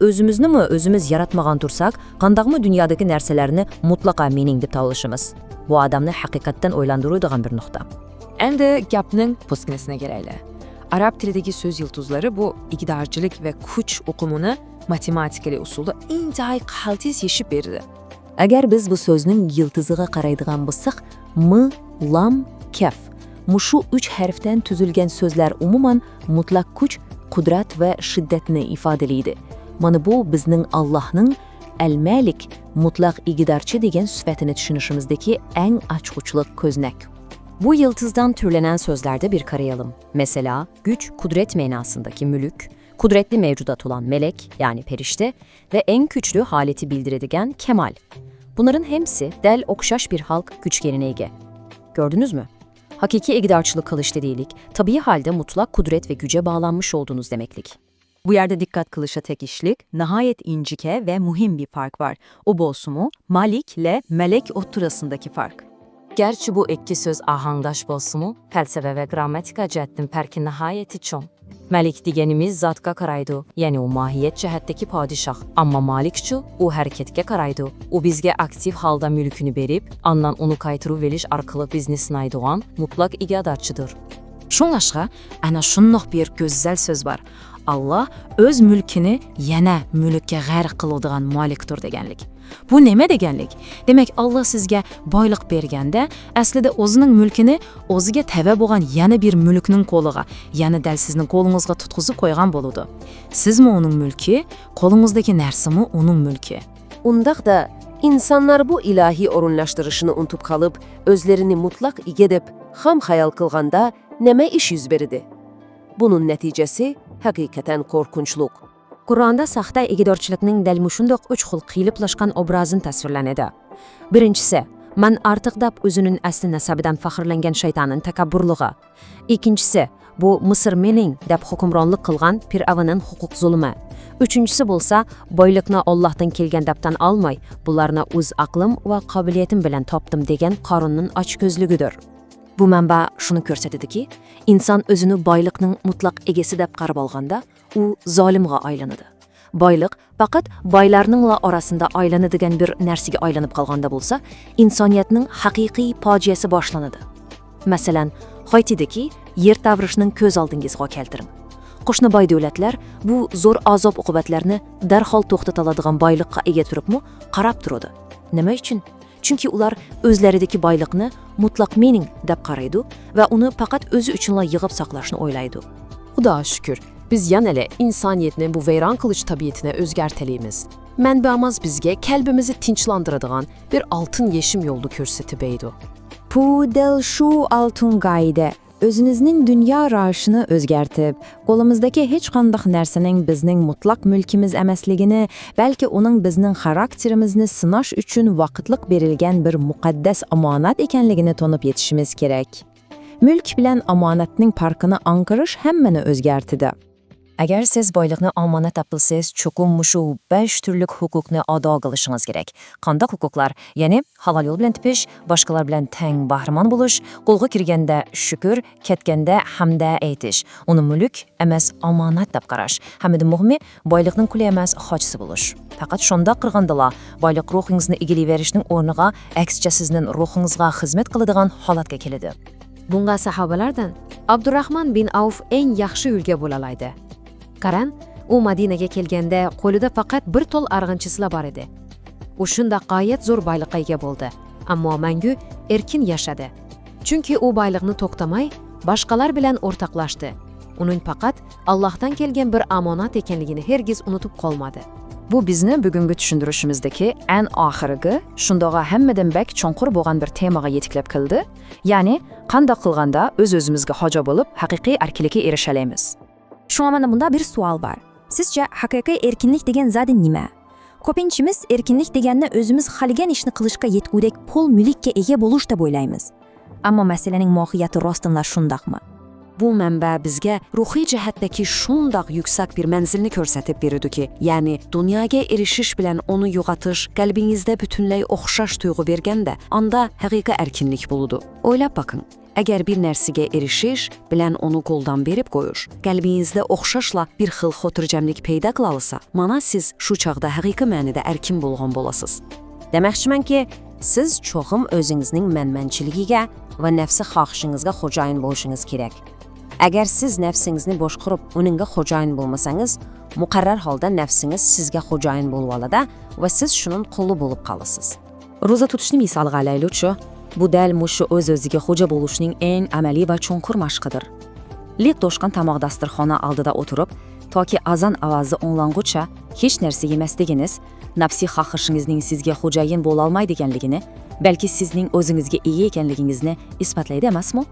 o'zimiz yaratmagan tursak, qandaqmi dunyodagi narsalarni mutlaqo mening deb topishimiz. Bu odamni haqiqatdan o'ylantiradigan bir nuqta. Endi gapning po'skinisine kelaylik. Arab tilidagi so'z yiltizlari bu iqtidorchilik va kuch uqumini matematikali usulda intayi qaltis yeshib berdi. Agar biz bu so'zning yiltiziga qaraydigan bo'lsak, m, lam, kaf. Mushu 3 harfdan tuzilgan so'zlar umuman mutlaq kuch, qudrat va shiddatni ifodalaydi. Mana bu bizning Allohning al-Malik, mutlaq iqtidorchi degan sifatini tushunishimizdagi eng ochquchliq ko'znak. Bu yıldızdan türlenen sözlerde bir karayalım. Mesela güç, kudret manasındaki mülük, kudretli mevcudat olan melek yani perişte ve en güçlü haleti bildiredigen kemal. Bunların hepsi del okşaş bir halk güçlerine ege. Gördünüz mü? Hakiki iqtidarçılık kılıçta değilik, tabii halde mutlak kudret ve güce bağlanmış olduğunuz demeklik. Bu yerde dikkat kılışa tek işlik, nihayet incike ve muhim bir fark var. O bolsumu Malik ile melek oturasındaki fark. Gerçi bu iki söz ahangdaş bolsumu, felsefe ve gramatika cəhətdən fərqi nihayeti çoğ. Məlik degenimiz zatqa qaraydı, yəni o mahiyyət cəhətdəki padişah. Amma malikçu o hərəkətə qaraydı. O bizə aktiv halda mülkünü verib, andan onu qaytırıb veriş arqılı biznesini aydıgan mutlaq iqtidarçıdır. Şunlaşqa, ana şunluq bir gözəl söz var. Allah öz mülkünü yana mülkə g'arq qiladigan malikdir deganlik. Bu nima deganlik? Demak, Allah sizga boyliq berganda, aslida o'zining mulkini o'ziga tava bo'lgan yana bir mulkning qo'liga, yana dal sizning qo'lingizga tutqizib qo'ygan bo'ladi. Sizmi uning mulki, qo'lingizdagi narsami uning mulki? Undaqda insanlar bu ilahi orunlaştırışını unutup kalıp, özlerini mutlak igedip, ham hayal kılganda neme iş yüz beridi. Bunun neticesi hakikaten korkunçluk. Qur'onda saxta egidorchilikning dal mushundoq 3 xil qiyliplashgan obrazini tasvirlanadi. Birinchisi, man ortiq deb o'zining asli nasabidan faxrlangan shaytonning takabburligi. Ikkinchisi, bu Misr mening deb hukmronlik qilgan Fir'avnning huquq zulmi. Uchinchisi bo'lsa, boylikni Allohdan kelgan debdan olmay, bularni o'z aqlim va qobiliyatim bilan topdim degan Qarunning ochko'zligidir. Bu manba shuni ko'rsatadiki, inson o'zini boyliqning mutlaq egasi deb qarab olganda, u zolimga aylanadi. Boyliq faqat boylarningla orasida aylanadigan bir narsaga aylanib qolganda bo'lsa, insoniyatning haqiqiy fojiasi boshlanadi. Masalan, Haytidagi yer tavrishning ko'z oldingizga keltiring. Qo'shni boy davlatlar bu zo'r azob uqubatlarni darhol to'xtata oladigan boyliqqa ega turibmi, qarab turadi. Nima uchun? Chunki ular o'zlaridagi boyliqni mutlaq mening deb qaraydi va uni faqat o'zi uchunla yig'ib saqlashni o'ylaydi. Xudo shukr, biz yanele insaniyetni bu veyran kılıç tabiatine özgerteliyimiz. Mənbəmiz bizge kalbimizi tinchlandıradigan bir altın yeşim yolu ko'rsatibeydi. Bu del shu altın qoida o'zimizning dunyo rashini o'zgartib, qo'limizdagi hech qanday narsaning bizning mutlaq mulkimiz emasligini, balki uning bizning xarakterimizni sinash uchun vaqtliq berilgan bir muqaddas omonat ekanligini tonib yetishimiz kerak. Mulk bilan omonatning farqini aniqlash hammani o'zgartidi. Agar siz boyliqni omonat topilsangiz, cho'qim mushu 5 turli huquqni ado qilishingiz kerak. Qanday huquqlar? Ya'ni halol yo'l bilan tepish, boshqalar bilan teng bahramon bo'lish, qo'lga kirganda shukr, ketganda hamda aytish. Uni mulk emas, omonat deb qarash. Hamda muhimi, boyliqning quli emas, xochisi bo'lish. Faqat shunda qirg'andala, boyliq ruhingizni egilaverishning o'rniga, aksicha sizning ruhingizga xizmat qiladigan holatga keladi. Bunga sahobalardan Abdurrahman bin Avf eng yaxshi ulgu bo'lalaydi. Qaran, u Madinaga kelganda qo'lida faqat bir to'l arg'inchisilar bor edi. U shunda g'oyat zo'r boyliqqa ega bo'ldi, ammo mangu erkin yashadi. Chunki u boyliqni to'xtamay, boshqalar bilan o'rtoqlashdi. uning faqat Allohdan kelgan bir omonat ekanligini hergiz unutib qolmadi. Bu bizni bugungi tushuntirishimizdagi en oxirgi, shundoqa hammadan bak chonqur bo'lgan bir temaga yetiklab keldi. Ya'ni, qanday qilganda o'z-o'zimizga hoja bo'lib, haqiqiy erkinlikka erisha olamiz. Shunga mana bunda bir savol bor. Sizcha haqiqiy erkinlik degan zodi nima? Ko'pinchimiz erkinlik deganni o'zimiz xaligan ishni qilishga yetgudek pul mulkka ega bo'lish deb o'ylaymiz. Ammo masalaning mohiyati rostinla shundaqmi? Bu manba bizga ruhiy jihatdagi shundoq yuksak bir manzilni ko'rsatib beradi-ki, ya'ni dunyoga erishish bilan uni yo'qotish qalbingizda butunlay o'xshash tuyg'u berganda, unda haqiqiy erkinlik bo'ladi. O'ylab boqing. Agar bir narsaga erishish bilan uni qo'ldan berib qo'yish, qalbingizda o'xshashla bir xil xotirjamlik paydo qila olsa, mana siz shu chog'da haqiqiy ma'noda erkin bo'lgan bo'lasiz. Demoqchimanki, siz cho'qim o'zingizning manmanchiligiga va nafsi xohishingizga xo'jayin bo'lishingiz kerak. Agar siz nafsingizni boshqarib, uningga xo'jayin bo'lmasangiz, muqarrar holda nafsingiz sizga xo'jayin bo'lib oladi va siz shuning quli bo'lib qolasiz. Ro'za tutishni misolga olaylik-chi. Bu dal mushu o'z-o'ziga xo'ja bo'lishning eng amaliy va chunqur mashqidir. Liq to'shqan tamoq dasturxoni oldida o'tirib, toki azon ovozi o'nglanguncha hech narsa yemasliginiz, nafsiy xohishingizning sizga xo'jayin bo'la olmaydiganligini, balki sizning o'zingizga ega ekanligingizni isbotlaydi emasmi?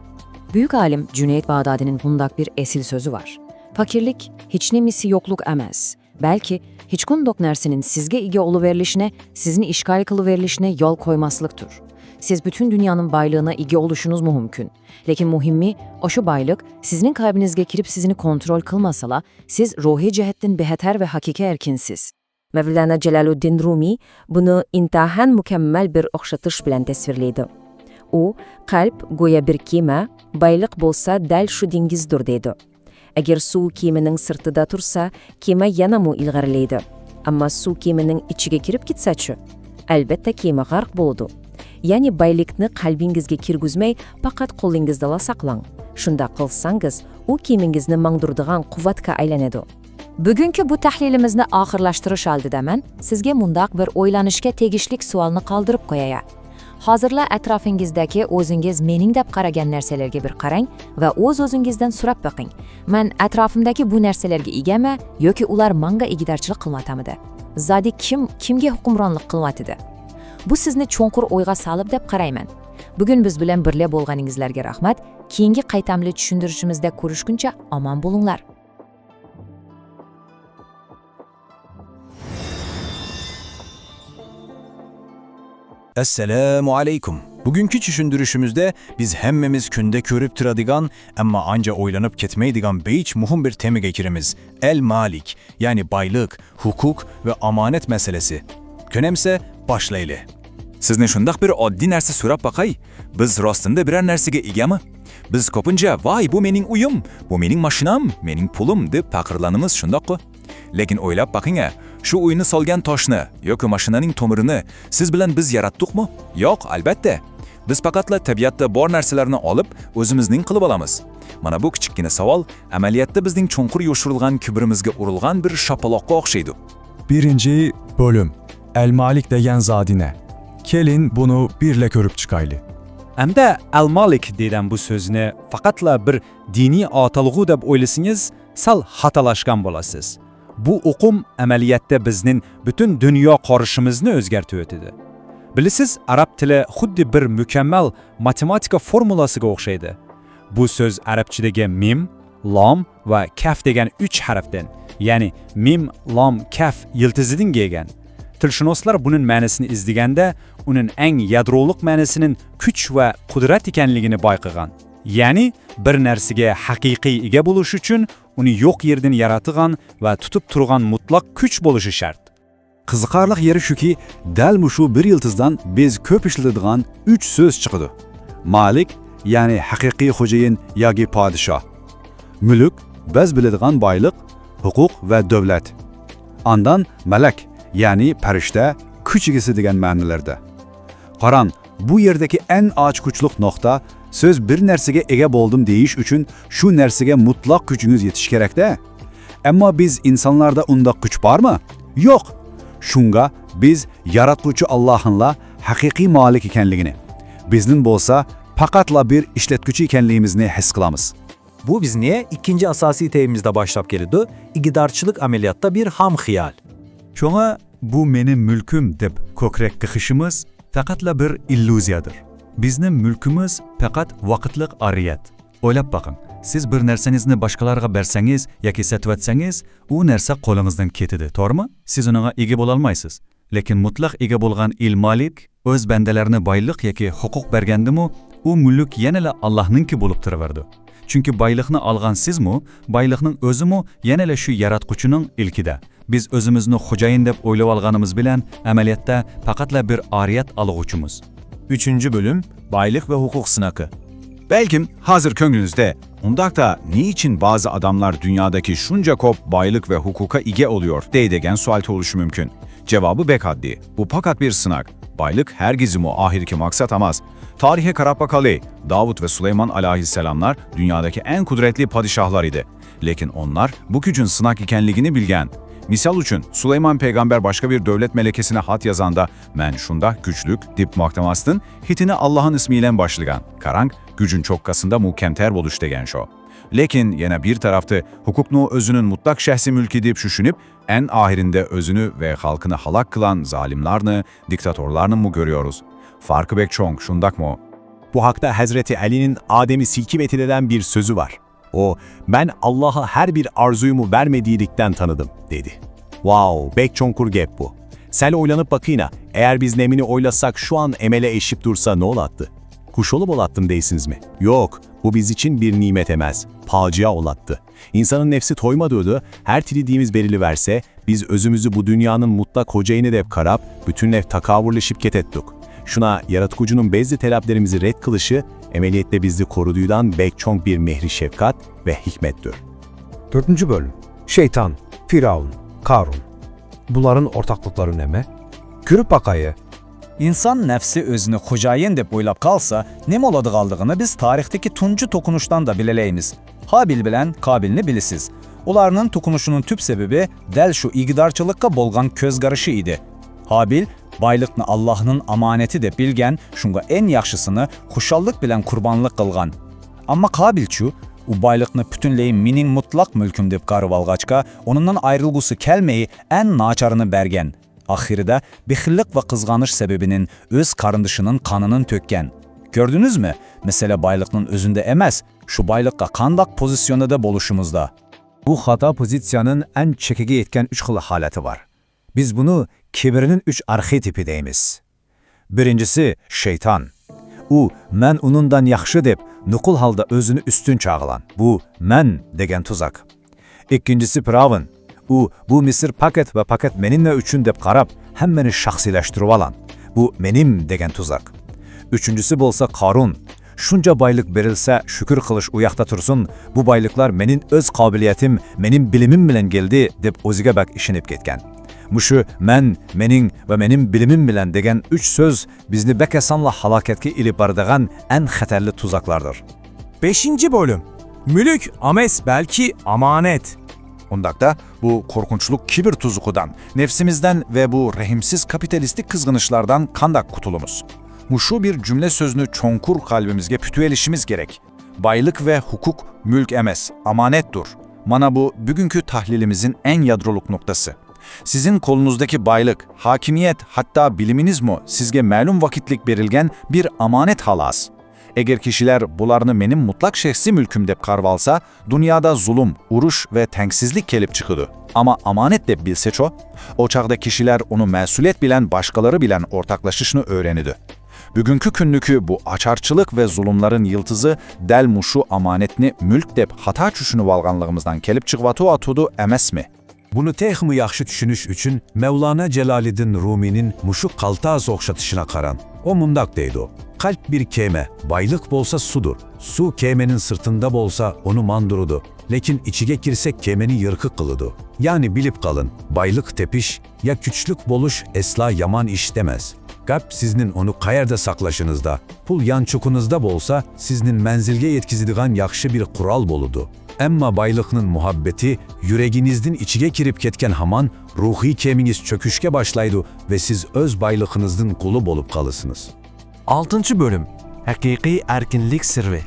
Buyuk alim Cüneyt Bağdadi'nin bundak bir esil sözü var. Fakirlik hiç nemisi yokluk emas, belki hiç kundoq narsenin sizge ege oluverilişine, sizin işgal kılıverilişine yol koymaslıktır. Siz bütün dünyanın baylığına ege oluşunuz mümkün. Lekin muhimmi, o şu baylık sizin kalbinizge kirip sizini kontrol kılmasala, siz ruhi cihetten beheter ve hakiki erkinsiz. Mevlana Celaluddin Rumi bunu intahan mükemmel bir o'xshatish bilan tasvirlaydi. U, qalb go'yo bir kema, bayliq bo'lsa dal shu dengizdir deydi. Agar suv kemaning sirtida tursa, kema yanamı ilg'arilaydi. Ammo suv kemaning ichiga kirib ketsa-chi, albatta kema g'arq bo'ladi. Ya'ni baylikni qalbingizga kirgizmay, faqat qo'lingizda saqlang. Shunda qilsangiz, u kemingizni mangdurdigan quvvatga aylanadi. Bugungi bu tahlilimizni oxirlashtirish oldidaman sizga mundaq bir o'ylanishga tegishlik savolni qoldirib qo'yay. Hozirla atrofingizdagi o'zingiz mening deb qaragan narsalarga bir qarang va o'z-o'zingizdan so'rab boqing. Men atrofimdagi bu narsalarga egami yoki ular menga egidorchilik qilmatamidi? Zodi kimga hukmronlik qilmatidi? Bu sizni cho'nqur o'yga solib deb qarayman. Bugun biz bilan birga bo'lganingizlarga rahmat. Keyingi qaytamli tushuntirishimizda ko'rishguncha omon bo'linglar. Assalamu alaykum. Bugünkü düşündürüşümüzde biz hemmemiz künde körüp tıradigan ama anca oylanıp ketmeydigan beyiç muhim bir temige kirimiz. El malik, yani baylık, hukuk ve amanet meselesi. Könemse başlaylı. Sizni shundoq bir oddiy narsa so'rab boqay. Biz rostında birer narsaga egami? Biz ko'pincha "Voy, bu mening uyim, bu mening mashinam, mening pulim" deb faqirlanamiz, shundoq-ku. Lekin o'ylab boqing-a, shu uyni solgan toshni yoki mashinaning tomirini siz bilan biz yaratdikmi? Yo'q, albatta. Biz faqatla tabiatda bor narsalarni olib, o'zimizning qilib olamiz. Mana bu kichikgina savol amaliyotda bizning cho'nqur yoshirilgan kibrimizga urilgan bir shapaloqqa o'xshaydi. Birinci bölüm. El Malik degan zadine. Kelin bunu birle körüp çıkaylı. Hamda Al-Malik degan bu so'zni faqatla bir diniy atalg'u deb o'ylasangiz, sal xatolashgan bo'lasiz. Bu o'qim amaliyotda bizning butun dunyo qarashimizni o'zgartib o'tadi. Bilasiz, arab tili xuddi bir mukammal matematika formulasiga o'xshaydi. Bu so'z arabchadagi mim, lom va kaf degan 3 harfdan, ya'ni mim, lom, kaf yiltizidan kelgan. Tilshunoslar buning ma'nosini izlaganda, uning eng yadroliq ma'nosining kuch va qudrat ekanligini bayqagan. Ya'ni bir narsaga haqiqiy ega bo'lish uchun uni yo'q yerdan yaratgan va tutib turgan mutlaq kuch bo'lishi shart. Qiziqarli yeri shuki, dal mushu bir yiltizdan biz ko'p ishlatadigan 3 so'z chiqdi. Malik, ya'ni haqiqiy xo'jayin yoki podshoh. Mulk, biz biladigan boylik, huquq va davlat. Andan malak, ya'ni farishta, kuch egasi degan ma'nolarda. Qarang, bu yerdagi eng ochkuchliq nuqta so'z bir narsaga ega bo'ldim deyish uchun shu narsaga mutlaq kuchingiz yetish kerak-da. Ammo biz insonlarda unda kuch bormi? Yo'q. Shunga biz yaratuvchi Allohning haqiqiy malik ekanligini, bizning bo'lsa faqatla bir ishlatguchi ekanligimizni his qilamiz. Bu bizni ikinci asasi teyimizde başlap gelidi, igidarçılık ameliyatta bir ham xiyal. Şoňa bu menin mülküm dep kökrek kıhışımız faqatla bir illüziyadır. Bizning mülkümüz faqat vaqtlik ariyat. Oylap bakın, siz bir narsanizni başkalarga bersangiz yoki sotib etsangiz, u narsa qo'lingizdan ketidi, to'g'rimi? Siz uninga ega bo'la olmaysiz. Lekin mutlaq ega bo'lgan il-malik o'z bandalarini boylik yoki huquq bergandimi, u mulk yanala Allohninki bo'lib turaverdi. Chunki boylikni olgan sizmi, boylikning o'zimi yanala shu yaratquchining ilkida. Biz o'zimizni xo'jayin deb o'ylab olganimiz bilan amaliyotda faqatla bir ariyat olg'uvchimiz. 3. bölüm Baylık ve hukuk sınakı. Belki hazır köngünüzde, undakta niçin bazı adamlar dünyadaki şunca kop baylık ve hukuka ige oluyor deydegen sualti oluşu mümkün. Cevabı bekaddi. Bu fakat bir sınak. Baylık hergizimu ahirki maksat amaz. Tarihe karab bakalım. Davut ve Süleyman aleyhisselamlar dünyadaki en kudretli padişahlar idi. Lekin onlar bu gücün sınak ikenligini bilgen. Misal üçün Süleyman peygamber başka bir devlet melekesine hat yazanda men şunda güçlük dip maktamastın hitini Allah'ın ismiyle başlıgan. Karank gücün çokkasında mukemter boluş degen şo. Lekin yine bir taraftı hukuknu özünün mutlak şahsi mülki dip şüşünüp en ahirinde özünü ve halkını halak kılan zalimlarını, diktatorlarını mı görüyoruz? Farkı bek çok şundak mı? Bu hakta Hazreti Ali'nin Adem'i silkip eden bir sözü var. O, ben Allah'a her bir arzuyumu vermediğilikten tanıdım, dedi. Wow, bek çonkur gep bu. Sen oylanıp bakıyna, eğer biz nemini oylasak şu an emele eşip dursa ne olattı? Kuş olup olattım deysiniz mi? Yok, bu biz için bir nimet emez, pacia olattı. İnsanın nefsi toymadığıdı, her tilediğimiz berili verse, biz özümüzü bu dünyanın mutlak hocayını dep karap, bütün nef takavurlu şipket ettik. Şuna yaratıcının bezli talaplarımızı red kılışı, emeliyette bizi koruduydan bek çok bir mehri şefkat ve hikmettir. 4. bölüm. Şeytan, Firavun, Karun. Bunların ortaklıkları neme? Görüp bakayı. İnsan nefsi özünü xo'jayin deb o'ylab qalsa, nima oladig'anligini biz tarixdagi tunji to'qinishdan da bilalaymiz. Habil bilan Qabilni bilisiz. Ularning to'qinishinin tüp sebebi dal shu igidorchilikka bo'lgan ko'zgarishi edi. Habil boyliqni Allohning amonati deb bilgan, shunga eng yaxshisini xushallik bilan qurbonlik qilgan. Ammo Qabilchu u boyliqni butunlay mening mutlaq mulkim deb qarab olg'achqa, onundan ayrılgusi kelmey en naçarını bergen. Ahirida bexillik ve kızganış sebebinin öz karındışının kanının tökken. Gördünüz mü? Mesele baylıqның özünde emas, şu baylıqqa qandaq pozisyonda boluşumuzda. Bu hata pozisyonun en çekici etken 3 xil haleti var. Biz bunu kibirinin 3 arxetipi deymiz. Birincisi şeytan. U, men unundan yaxşı deb, nuqul halda özünü üstün çağılan. Bu, men degen tuzak. İkincisi Firavun. U, bu Misir paket ve paket meninle üçün dep qarab, hemmeni şahsileştirip alan. Bu, menim degen tuzak. Üçüncüsü bolsa Karun. Şunca baylık berilse şükür kılış uyakta tursun, bu baylıklar menin öz kabiliyetim, menin bilimim bilen geldi dep oziga bak işinip ketken. Muşu men, menin ve menin bilimim bilen degen 3 söz bizni bekesanla halaketki ilip bardığan en xeterli tuzaklardır. 5. bölüm. Mülük ames belki amanet. Ondakta bu korkunçluk kibir tuzukudan, nefsimizden ve bu rehimsiz kapitalistik kızgınışlardan kandak kutulumuz. Muşu bir cümle sözünü çonkur kalbimizge pütüelişimiz gerek. Baylık ve hukuk mülk emes, amanettur. Mana bu bugünkü tahlilimizin en yadroluk noktası. Sizin kolunuzdaki baylık, hakimiyet hatta biliminiz mi sizge məlum vakitlik berilgen bir amanet halas. Eğer kişiler bularını menim mutlak şahsi mülküm dep karvalsa, dünyada zulüm, uruş ve tenksizlik kelip çıkıdı. Ama amanet dep bilseç o çağda kişiler onu mesuliyet bilen başkaları bilen ortaklaşışını öğrenidi. Bugünkü künnükü bu açarçılık ve zulümlerin yıldızı del muşu amanetini mülk dep hata çüşünü valganlığımızdan kelip çıkvatı atudu emes mi? Bunu texmi yaxşı düşünüş üçün Mevlana Celaleddin Rumi'nin muşu qaltaz oxşatışına qaran. O mundak deydi o. Kalp bir keme, baylık bolsa sudur. Su kemenin sırtında bolsa onu mandurudu. Lekin içige girsek kemeni yırkık kılıdı. Yani bilip kalın, baylık tepiş, ya küçlük boluş esla yaman iş demez. Kalp siznin onu kayerde saklaşınızda, pul yan çukunuzda bolsa siznin menzilge yetkizidiğen yakşı bir kural boludu. Emma baylıkның muhabbeti yüreginizden içige kirip ketken haman ruhi keminiz çöküşke başlaydı ve siz öz baylıkınızdan kulu bolup kalısınız. 6. bölüm. Hakiki erkinlik sirri.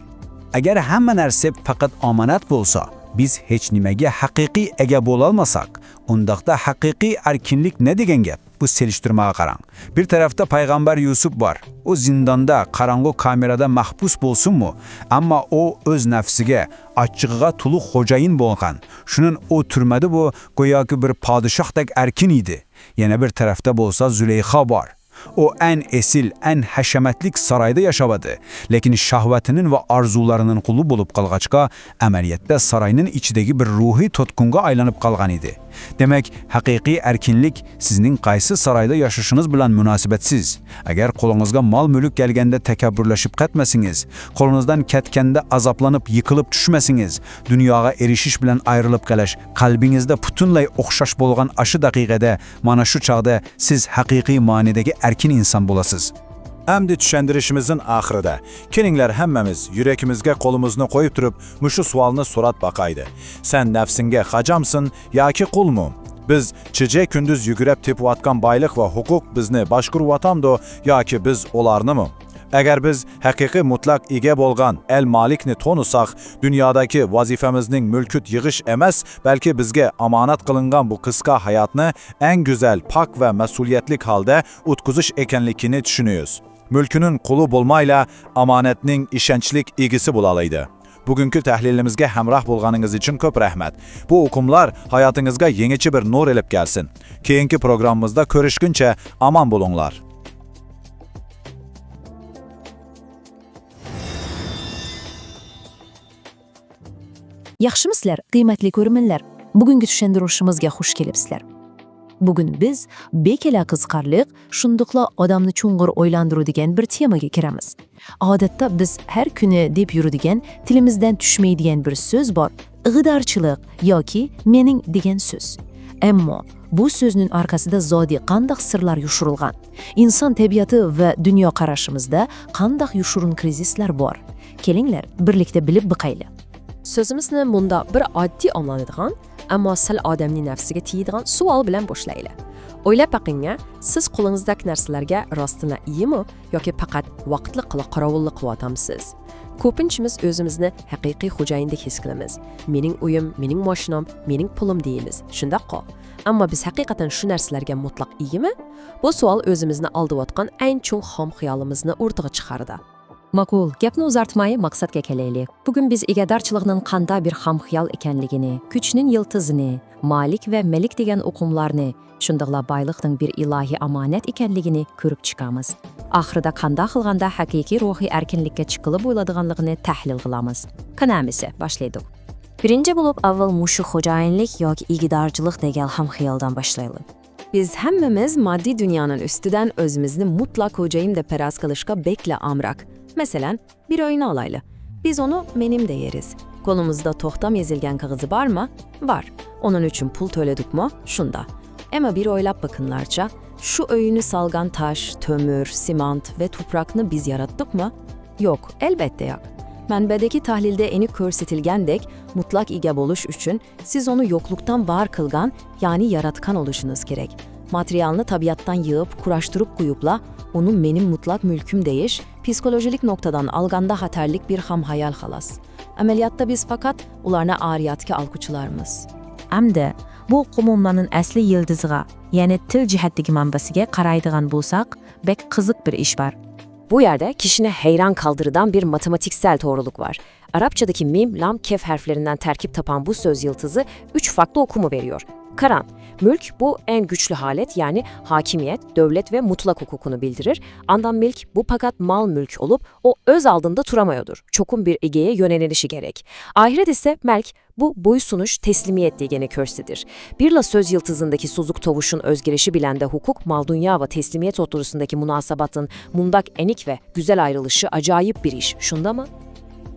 Agar hamma narsa faqat omonat bo'lsa, biz hech nimaga haqiqiy ega bo'la olmasak, undaqda haqiqiy erkinlik ne degan gap? Bu selishtirmaga qarang. Bir tarafda payg'ambar Yusuf bor. O zindonda, qarang'u kamerada mahbus bo'lsin-mu, ammo o o'z nafsiga, achchig'iga to'liq xo'jayin bo'lgan. Shuning o turmada bu go'yoki bir podshohdek erkin edi. Yana bir tarafda bo'lsa Zuleyxa bor. O en esil, en haşamatlik sarayda yaşabadı. Lekin şahvetinin ve arzularının kulu bulup kalgaçka, ameliyette sarayının içideki bir ruhi tutkunga aylanıp kalgan idi. Demek, hakiki erkinlik sizin qaysı sarayda yaşashınız bilan münasebetsiz. Eğer kolunuzga mal mülük gelgende tekebbürleşip ketmesiniz, kolunuzdan ketkende azaplanıp yıkılıp düşmesiniz, dünyaya erişiş bilan ayrılıp kalaş, kalbinizde putunlay okşaş bolgan aşı dakikada, mana şu çağda siz hakiki manidagi erkin insan bolasız. Əmdi düşəndirişimizin axırida, kelinglar hammamiz yurakimizga qo'limizni qo'yib turib, mushu savolni so'rab baqaydi. Sen nafsingga xajamsin yoki qulmi? Biz checha kunduz yugurib tepayotgan boylik va huquq bizni boshqaryaptimi yoki biz ularnimi? Agar biz haqiqiy mutlaq ega bo'lgan el malikni tonusak, dunyodagi vazifamizning mulkut yig'ish emas, balki bizga omonat qilingan bu qisqa hayotni eng go'zal, pok va mas'uliyatli holda o'tkazish ekanligini tushunamiz. Mülkünün qulu bo'lmayla amonatning ishonchlik egisi bo'lalaydi. Bugünkü tahlilimizga hamroh bo'lganingiz uchun ko'p rahmat. Bu o'qimlar hayotingizga yangicha bir nur elib kelsin. Keyingi programmamizda ko'rishguncha omon bo'linglar. Yaxşımısızlar, qiymatli ko'rminlar. Bugungi tushuntirishimizga xush kelibsizlar. Bugun biz bekala qiziqarliq, shundoqla odamni chunqur o'ylantiradigan bir temaga kiramiz. Odatda biz har kuni deb yuradigan, tilimizdan tushmaydigan bir so'z bor. Ig'idorchilik yoki mening degan so'z. Ammo bu so'zning orqasida zodi qanday sirlar yushirilgan? Inson tabiati va dunyo qarashimizda qanday yushirin krizislar bor? Kelinglar, birlikda bilib biqayli. Sözümüzni bunda bir oddiy anlanadigan, ammo sal odamning nafsiga tegadigan savol bilan boshlaylik. O'ylab baqingga, siz qo'lingizdagi narsalarga rostina iyimi yoki faqat vaqtli qila qorovullik qilyapsiz? Ko'pinchamiz o'zimizni haqiqiy xo'jayindek his qilamiz. Mening uyim, mening mashinam, mening pulim deymiz. Shundaqmi? Ammo biz haqiqatan shu narsalarga mutlaq iyimi? Bu savol o'zimizni aldayotgan eng cho'ng xom xiyolimizni o'rtaga chiqardi. Ma'qul, gapni uzartmay maqsadga kelaylik. Bugun biz egadarchilikning qanday bir xomxiyol ekanligini, kuchning yiltizini, malik va malik degan o'qimlarni, shundaqla boylikning bir ilohiy omonat ekanligini ko'rib chiqamiz. Oxirida qanday qilganda haqiqiy ruhiy erkinlikka chiqilib bo'ladiganligini tahlil qilamiz. Qanamisi boshlaydik. Birinchi bo'lib avval mushu xo'jayinlik yoki egadarchilik degan xomxiyoldan boshlaylik. Biz hammamiz moddiy dunyoning ustidan o'zimizni mutlaq xo'jayin deb faraz qilishga bekla amrak. Mesela bir oyunu alaylı. Biz onu menim deyeriz. Kolumuzda toxtam ezilgen kağızı var mı? Var. Onun için pul töledik mi? Şunda. Ama bir oylap bakınlarca, şu oyunu salgan taş, tömür, simant ve toprakını biz yarattık mı? Yok, elbette yok. Mənbədəki tahlildə eni körsetilgəndək, mutlaq ige boluş üçün siz onu yokluktan var kılgan, yani yaratkan oluşunuz gerek. Materialını tabiattan yığıp, kuraştırıp kuyupla, onu menim mutlak mülküm deyiş, psikolojik noktadan alganda haterlik bir ham hayal xalas. Əməliyatda biz fakat ularına ariyatki alqıçılarımız. Amda bu qumumlarning asli yıldızıga, yani til cihetdeki manbasiga qaraydigan bo'lsak, bek qiziq bir iş var. Bu yerde kişine heyran kaldırıdan bir matematiksel doğruluk var. Arapçadaki mim, lam, kef harflerinden terkip tapan bu söz yıldızı 3 farklı okumu veriyor. Karan, mülk bu en güçlü halet yani hakimiyet, devlet ve mutlak hukukunu bildirir. Andan mülk bu fakat mal mülk olup o öz aldığında duramıyordur. Çokun bir egeye yönelilişi gerek. Ahiret ise melk bu boysunuş teslimiyet diyeni körsidir. Birla söz yıldızındaki suzuk tovuşun özgürleşi bilende hukuk, mal dünya ve teslimiyet oturusundaki munasabatın mundak enik ve güzel ayrılışı acayip bir iş. Şunda mı?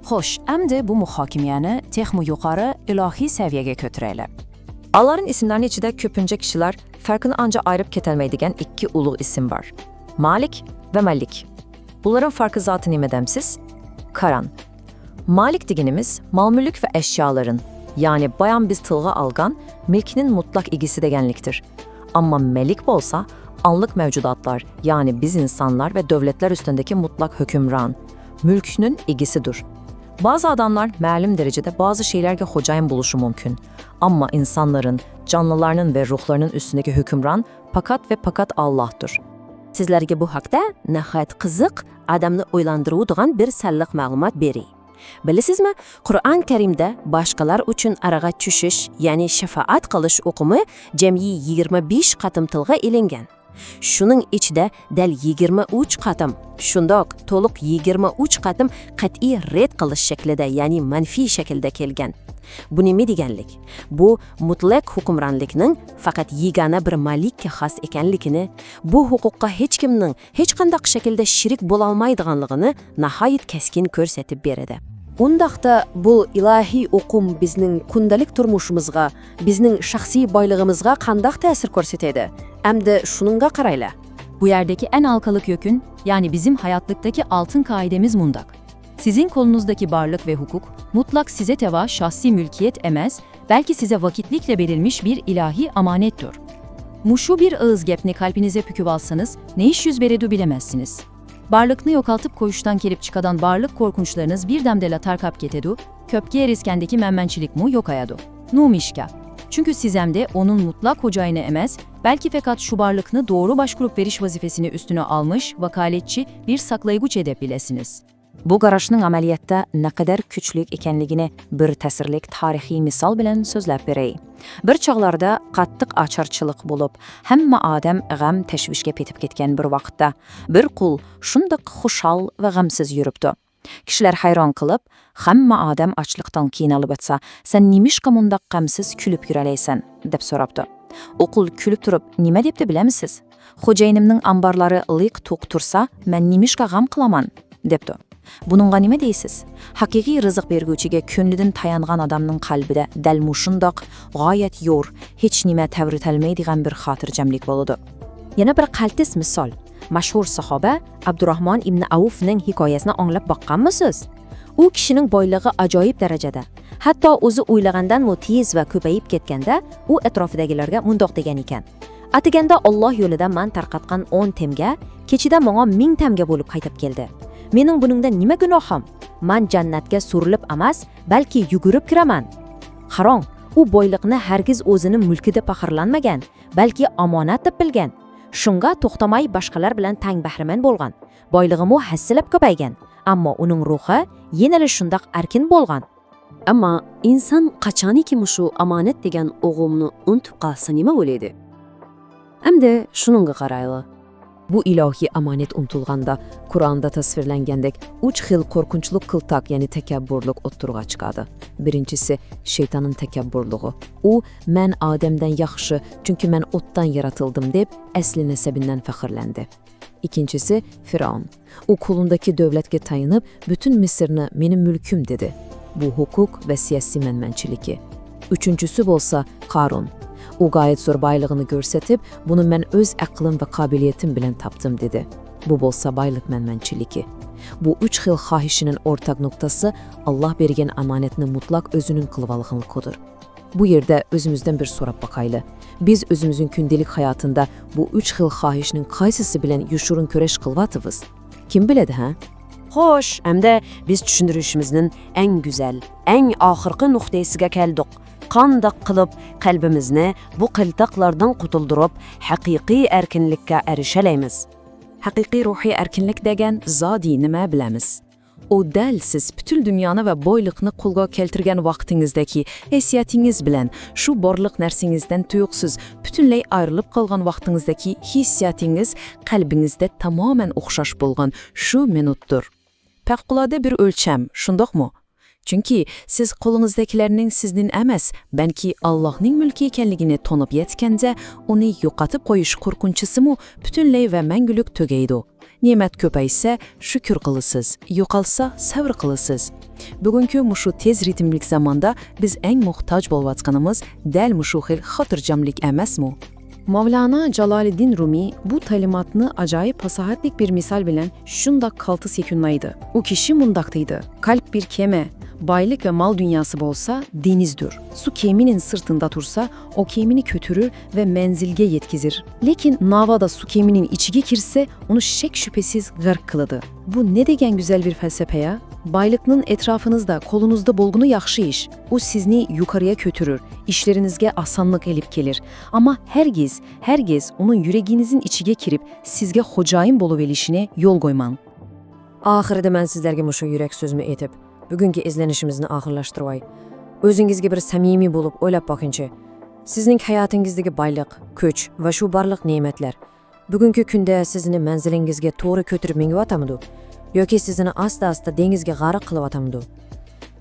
Xo'sh, endi bu muhokimani texmi yuqori ilohiy saviyaga ko'taraylik. Allah'ın isimlerinin içinde köpünce kişiler farkını anca ayırıp ketelmeydigen iki ulu isim var. Malik ve Malik. Bunların farkı zaten nimedemsiz? Karan. Malik degenimiz mal mülk ve eşyaların, yani bayan biz tılga algan, milkinin mutlak igisi degenliktir. Ama Melik bolsa, anlık mevcudatlar, yani biz insanlar ve devletler üstündeki mutlak hükümran, mülkünün igisidir. Bazı adamlar ma'lum derecede bazı şeylerge hocayin buluşu mümkün. Ama insanların, canlılarının ve ruhlarının üstündeki hükümran fakat ve fakat Allah'tır. Sizlerge bu haqda nəhayət qiziq, adamni o'ylantiradigan bir salliq ma'lumot beray. Bilasizmi, Qur'on Karimda boshqalar uchun araga tushish, ya'ni shafaat qilish o'qimi jami 25 qatim tilga ilingan. Shuning ichida dal 23 qatim, shundoq to'liq 23 qatim qat'iy red qilish shaklida, ya'ni manfiy shaklda kelgan. Bu nima deganlik? Bu mutlaq hukmronlikning faqat yegona bir malikka xos ekanligini, bu huquqqa hech kimning hech qanday shaklda shirik bo'la olmaydiganligini nihoyat keskin ko'rsatib beradi. Undaqda bu ilahiy o'qim bizning kundalik turmushimizga, bizning shaxsiy boylig'imizga qanday ta'sir ko'rsatadi? Hamda shuningga qarayla. Bu yerdeki en halkalık yökün, yani bizim hayatlıktaki altın kaidemiz mundak. Sizin kolunuzdaki varlık ve hukuk, mutlak size teva şahsi mülkiyet emez, belki size vakitlikle verilmiş bir ilahi amanettir. Muşu bir ağız gepni kalbinize püküv alsanız, ne iş yüz veredu bilemezsiniz. Barlıkını yokaltıp koyuştan kelip çıkadan barlık korkunçlarınız bir demde latar kap getedu, köpke eriskendeki memmençilik mu yok ayadu. Numişka. Çünkü sizemde onun mutlak hocayını emez, belki fakat şu barlıkını doğru başkurup veriş vazifesini üstüne almış, vakaletçi bir saklayıcı edep bilesiniz. Bu qarashning amaliyotda naqadar kuchlik ekanligini bir ta'sirlik tarixiy misol bilan so'zlab beray. Bir chog'larda qattiq acharchilik bo'lib, hamma odam g'am tashvishga petib ketgan bir vaqtda bir qul shundoq xushal va g'amsiz yuribdi. Kishilar hayron qilib, hamma odam ochliqdan qiynalib o'tsa, sen nimishqa mundaq g'amsiz kulib yuralaysan, deb so'rabdi. U qul kulib turib, nima debdi bilamisiz? Xo'jayinimning ambarlari liq to'q tursa, men nimishqa g'am qilaman, debdi. Bununğa nima deysiz? Haqiqiy rizq berguvchiga ko'nglidan tayangan odamning qalbida dal mushundoq g'oyat yo'r, hech nima tavritalmaydigan bir xotirjamlik bo'ladi. Yana bir qaltis misol. Mashhur sahoba Abdurrahmon ibn Avfning hikoyasini anglab boqqanmisiz? U kishining boyligi ajoyib darajada. Hatto o'zi o'ylagandan tez va ko'payib ketganda, u atrofidagilarga mundoq degan ekan: "Atiganda Alloh yo'lida men tarqatgan 10 temga, kechida menga 1000 temga bo'lib qaytib keldi. Mening buningda nima gunohim? Men jannatga surilib emas, balki yugurib kiraman." Qarang, u boyliqni hargiz o'zining mulkida faxrlanmagan, balki omonat deb bilgan. Shunga to'xtamay boshqalar bilan tang bahramand bo'lgan. Boylig'imi hassilab ko'paygan, ammo uning ruhi yana shundoq erkin bo'lgan. Ammo inson qachoniki shu omonat degan o'g'imni unutib qolsa nima bo'ladi? Hamda shuningga qarayli. Bu ilohiy amonet unutilganda, Qur'onda tasvirlangandek 3 xil qo'rqinchli qiltaq, ya'ni takabburlik o'ttirg'a chiqadi. Birinchisi shaytonning takabburligi. U men odamdan yaxshi, chunki men o'tdan yaratildim deb asli nasabidan faxrlandi. Ikkinchisi Firavun. U qo'lindagi davlatga tayinib, butun Misrni mening mulkim dedi. Bu huquq va siyosiy manmanchiligi. Uchinchisi bo'lsa Qarun. U gayet zo'r boylig'ini ko'rsatib, buni men o'z aqlim va qobiliyatim bilan topdim dedi. Bu bo'lsa boylik manmanchiligi. Bu 3 xil xohishining o'rtaq nuqtasi Alloh bergan amonatni mutlaq o'zining qilib olganligidir. Bu yerda o'zimizdan bir so'rab boqayli. Biz o'zimizning kundalik hayotida bu 3 xil xohishning qaysisi bilan yushurin kurash qilyapmiz? Kim biladi, ha? Xo'sh, hamda biz tushuntirishimizning eng go'zal, eng oxirgi nuqtasiga keldik. Qandoq qilib qalbimizni bu qiltaqlardan qutuldirib, haqiqiy erkinlikka erishalaymiz? Haqiqiy ruhiy erkinlik degan zodi nima bilamiz? O dal siz bütün dunyoni va boyliqni qo'lga keltirgan vaqtingizdagi hissiyotingiz bilan, shu borliq narsingizdan tuyuqsiz butunlay ayrilib qolgan vaqtingizdagi hissiyotingiz qalbingizda tamoman o'xshash bo'lgan shu minutdir. Favqulodda bir o'lcham, shundoqmi? Chunki siz qo'lingizdagilarning sizning emas, balki Allohning mulki ekanligini tonib yetganda, uni yo'qotib qo'yish qo'rqinchisimi butunlay va mangulik tugaydi. Ne'mat ko'paysa shukr qilasiz, yo'qolsa sabr qilasiz. Bugungi mushu tez ritmlik zamonda biz eng muhtoj bo'layotganimiz dal mushu xil xotirjamlik emasmi? Mavlana Jaloliddin Rumi bu ta'limotni ajoyib fasohatlik bir misol bilan shundoq qaltis yakunlaydi. U kishi mundaq deydi: qalb bir kema, boylik ve mal dünyası bolsa denizdir. Su keminin sırtında tursa o kemini kötürür ve menzilge yetkizir. Lekin navada su keminin içige kirse onu şek şüphesiz gırk kılıdı. Bu ne degen güzel bir felsefe ya? Baylıqның etrafınızda, kolunuzda bolğunu yaxşı iş. O sizni yukarıya götürür, işlerinizge asanlık elip gelir. Ama hergiz onun yüreğinizin içige kirip sizge hocayın bolu velişine yol koyman. Ahirde mən sizlərə muşu yürək sözümü etib, bugünkü izlənişimizni axırlaşdırvay. Özünüzge bir samimi bulup oylap bakınca, sizning hayatınızdagi baylıq, köç ve şu barlıq nimetler, bugünkü günde sizni mənzilingizge toğru götürüp mengip atamıdı, yoki sizni asta dengizge g'arq qilib atamıdı.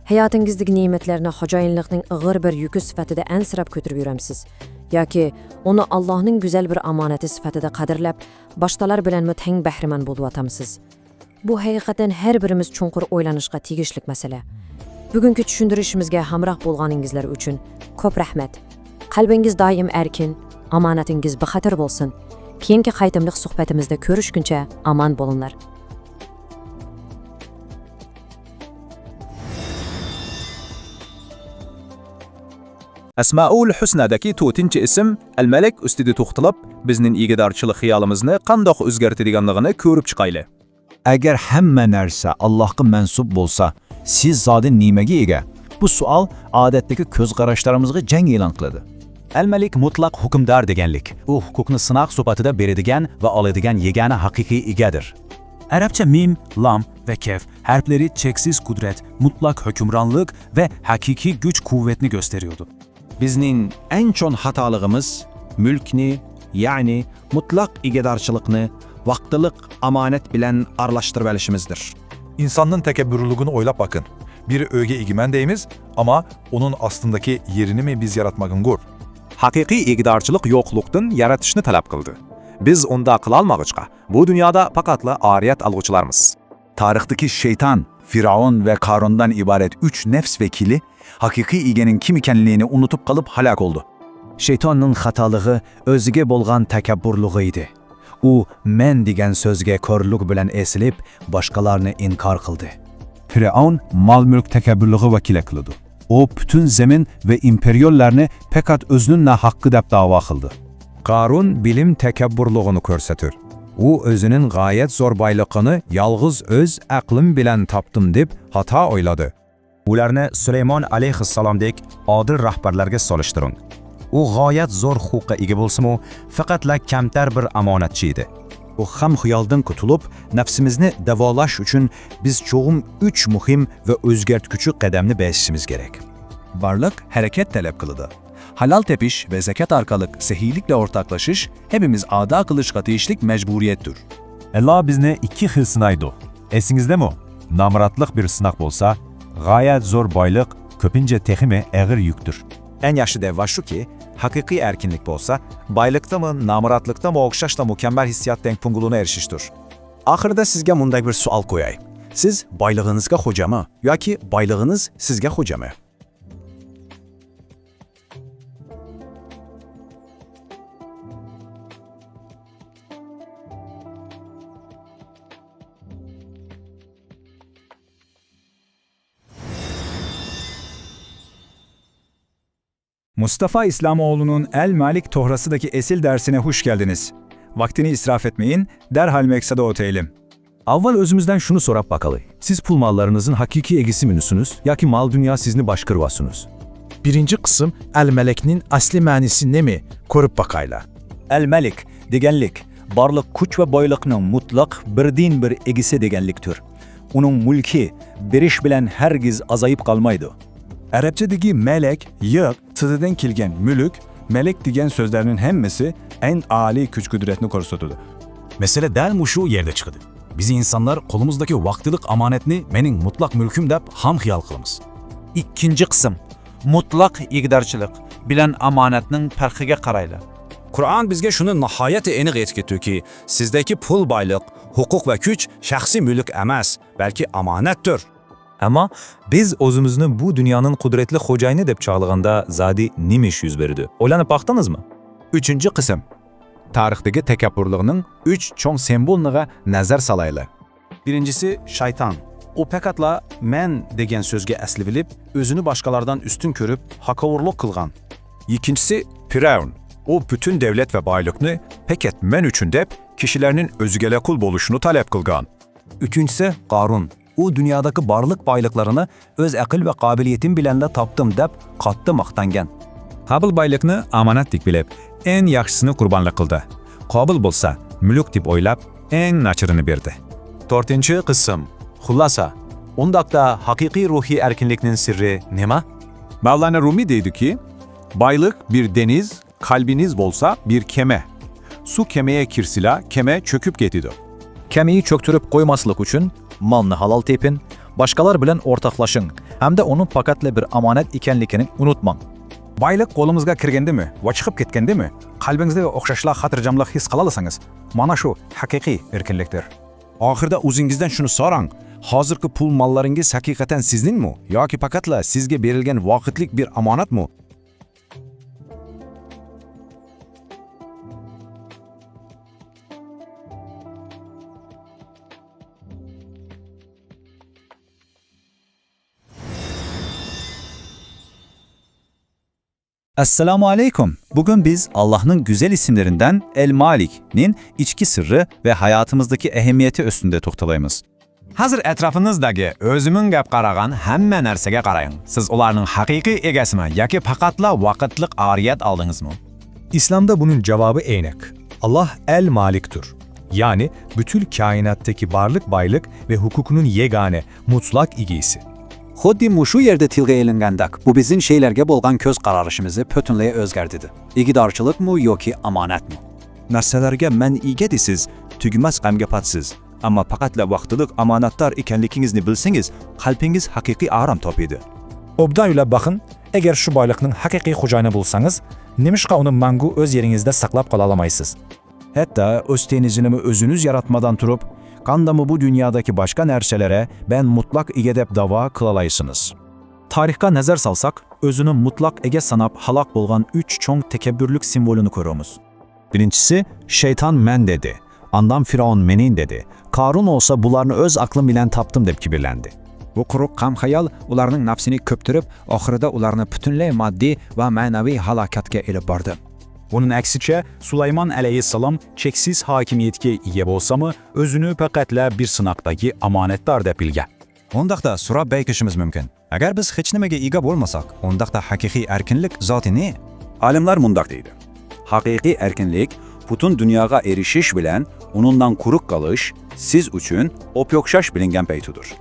Hayatınızdagi nimetlerine hocayınlıqning ığır bir yükü sifatida ansirab götürüp yüremsiz, yoki onu Allah'ın güzel bir amaneti sifatida qadrlab, baştalar bilen müteng bahriman bolup atamsiz. Bu haqiqatan her birimiz chunqur o'ylanishga tegishlik masala. Bugünkü tushuntirishimizga hamroh bo'lganingizlar uchun ko'p rahmat. Qalbingiz doim erkin, omonatingiz bexatar bo'lsin. Keyingi qaytimliq suhbatimizda ko'rishguncha aman bo'linglar. Asmaul Husna'daki 4-chi ism Al-Malak ustida to'xtalib, bizning egidarchilik xiyolimizni qandoq o'zgartirganligini ko'rib chiqayli. Agar hamma narsa Allohga mansub bo'lsa, siz zodi nimaga ega? Bu savol odatdagi ko'z qarashlarimizga jang e'lon qiladi. Al-Malik mutlaq hukmdor deganlik. U huquqni sinoq sifatida beradigan va oladigan yagona haqiqiy egadir. Arabcha mim, lam ve kef harfleri cheksiz kudret, mutlak hükümranlık ve hakiki güç kuvvetini gösteriyordu. Bizning en chon xatoligimiz mulkni, ya'ni mutlaq egedarchilikni vaqtliq amanet bilen aralashtirib olishimizdir. İnsanın tekebburluğunu oylap bakın. Bir öge egimen deyimiz ama onun aslındaki yerini mi biz yaratmagın gur? Haqiqiy egidarchilik yo'qlikdan yaratishni talab qildi. Biz unda qilolmag'ichqa, bu dunyoda faqatla ariyat alg'uchilarmiz. Tarixdeki şeytan, Firavun ve Karun'dan ibaret 3 nefs vekili, hakiki egenin kim ikenliğini unutup kalıp halak oldu. Şeytanın hatalığı özüge bolgan tekebburluğu idi. U men degan sözge körlük bilen esilip, başkalarını inkar kıldı. Firavun mal-mülk tekebburluğu vakile kılıdı. O bütün zemin ve imperiallarını pekat özünün hakkı dep dava kıldı. Qarun bilim tekebburluğunu körsetir. U özünün gayet zor baylıqını yalğız öz aqlim bilen tapdım deb hata oyladı. Ularni Süleyman alayhissalomdek odil rahbarlarga solishtiring. U g'oyat zo'r huquqqa ega bo'lsa-mu, faqatla kamtar bir omonatchi edi. O ham xiyoldan qutulup, nafsimizni davolash uchun biz çoğum 3 muhim ve özgertküçü qadamni besishimiz gerek. Varlık hareket talep kılıdı. Halal tepiş ve zekat arkalık sehilikle ortaklaşış hepimiz ada kılışqa deyişlik mecburiyettir. Allah bizni 2 xil sınaydı. Esingizde mi? Namratlıq bir sınaq bolsa, gayet zor baylık köpince texime ağır yüktür. En yaxshi deva şu ki, haqiqiy erkinlik bolsa, baylıkta mı, namuratlıkta mı okşaşla mükemmel hissiyat denkpunguluğuna erişiştir. Ahırda sizge munday bir sual koyay. Siz baylığınızga hoca mı? Yoki baylığınız sizge hoca mı? Mustafa İslamoğlu'nun El Malik Tohrası'daki esil dersine hoş geldiniz. Vaktini israf etmeyin, derhal meksada oteyelim. Avval özümüzden şunu sorap bakalı. Siz pul mallarınızın hakiki egisi minüsünüz, ya ki mal dünya sizni başkırvasınız? Birinci kısım El-Melek'nin asli manisi ne mi? Korup bakayla. El-Melik deganlik, barlıq kuch ve boyliqning mutlaq birdin bir egisi deganlikdir. Onun mulki, berish bilen hergiz azayıp kalmaydı. Arapçadaki melek, yık, sıdıdan kilgen mülük, melek degen sözlerinin hemmesi en âli güç kudretini korusutudu. Mesele del muşu yerde çıkıdı. Bizi insanlar kolumuzdaki vaktilik amanetni mening mutlak mülküm dep ham xiyal qılımız. İkinci kısım, mutlak igdarchilik bilen amanetning farqiga qarayli. Kur'an bizge şunu nihayet eniq etkitdi ki, sizdeki pul baylık, hukuk ve güç şahsi mülk emas, belki amanettir. Ama biz özümüzni bu dünyanın kudretli hocayını dep çağlığında zadi nimiş yüz berdi. Oylanıp baktınız mı? Üçüncü kısım. Tarixdagi tekabburluğunun 3 çoğ semboluna nazar salaylı. Birincisi şeytan. O pekatla men degen sözge asli bilip, özünü başkalardan üstün körüp, hakavurluk kılgan. İkincisi Firavun. O bütün devlet ve baylıkını peket men üçün dep kişilerinin özgele kul boluşunu talep kılgan. Üçüncüsü Qarun. U dünyadaki barlık baylıklarını öz aql ve qabiliyetim bilen de taptım dep qatты maqtangan. Qabil baylıkni amonat deb bilib, eng yaxshisini qurbonlik qildi. Qobil bo'lsa, mulk deb o'ylab, eng nachirini berdi. 4-chi qism. Xullasa, undaqda haqiqiy ruhiy erkinlikning sirri nima? Mevlana Rumi deydi ki, baylık bir deniz, kalbiniz bolsa bir keme. Su kemeye kirsila, keme çöküp getidir. Kemiyi çöktürüp koymaslık üçün malını halal tepin, başkalar bilen ortaklaşın, hem de onun pakatla bir amanet ikenlikini unutmang. Baylık qo'limizga kirgandimi va chiqib ketgandimi, qalbingizda o'xshashlar, xotirjamlik his qila olasangiz, mana shu haqiqiy erkinlikdir. Ahirda o'zingizdan shuni so'rang. Hozirgi pul mollaringiz haqiqatan sizningmi yoki faqatla sizga berilgan vaqtlik bir omonatmi? Assalamu alaikum. Bugün biz Allah'ın güzel isimlerinden El Malik'nin içki sırrı ve hayatımızdaki ehemmiyeti üstünde to'xtalaymiz. Hazır etrafınızdagi özümün gap qaragan hamma narsaga qarayın. Siz ularning haqiqiy egasimi yoki faqatla vaqtlik ariyat aldingizmi? İslam'da bunun cevabı eynek. Allah El Malik'tur. Yani bütün kainattaki barlık baylık ve hukukunun yegane, mutlak igisi. Xuddi mushu yerda tilga elingandak, bu bizning şeylerge bo'lgan ko'z qarashimizni butunlay o'zgartirdi. Igidarchilikmi yoki amonatmi? Narsalarga man ega desiz, tugmas g'amga patsiz. Ammo faqatla vaqtliq omonatlar ekanligingizni bilsangiz, qalbingiz haqiqiy aram topadi. Obdan o'ylab baxın, agar shu boyliqning haqiqiy xo'jayini bo'lsangiz, nimishqa uni mangu o'z yeringizda saqlab qola olmaysiz? Hatta o'z tenizini özünüz yaratmadan turib, qandamı bu dünyadaki başka narselere ben mutlak ege dep dava kılalaysınız. Tarixga nazar salsak, özünü mutlak ege sanap halak bolgan 3 çoğ tekebbürlük simvolünü görüyoruz. Birincisi, şeytan men dedi. Andan Firavun menin dedi. Karun olsa bularını öz aklım bilen taptım dep kibirlendi. Bu quruq qam hayal ularning nafsini köptürüp, oxirida ularni bütünley maddi ve manaviy halakatga elib bordi. Bunun aksiçe Süleyman aleyhisselam çeksiz hakimiyetke ega bolsa-mı, özünü faqatla bir sınaqdagi amonatdor deb bilgan. Ondaqda so'rab baykishimiz mumkin. Agar biz hech nimaga ega bo'lmasak, ondaqda haqiqiy erkinlik zoti ne? Alimlar mundaq deydi. Haqiqiy erkinlik butun dunyoga erishish bilan unundan quruq qalish siz uchun opyoqshash bilingan paytudur.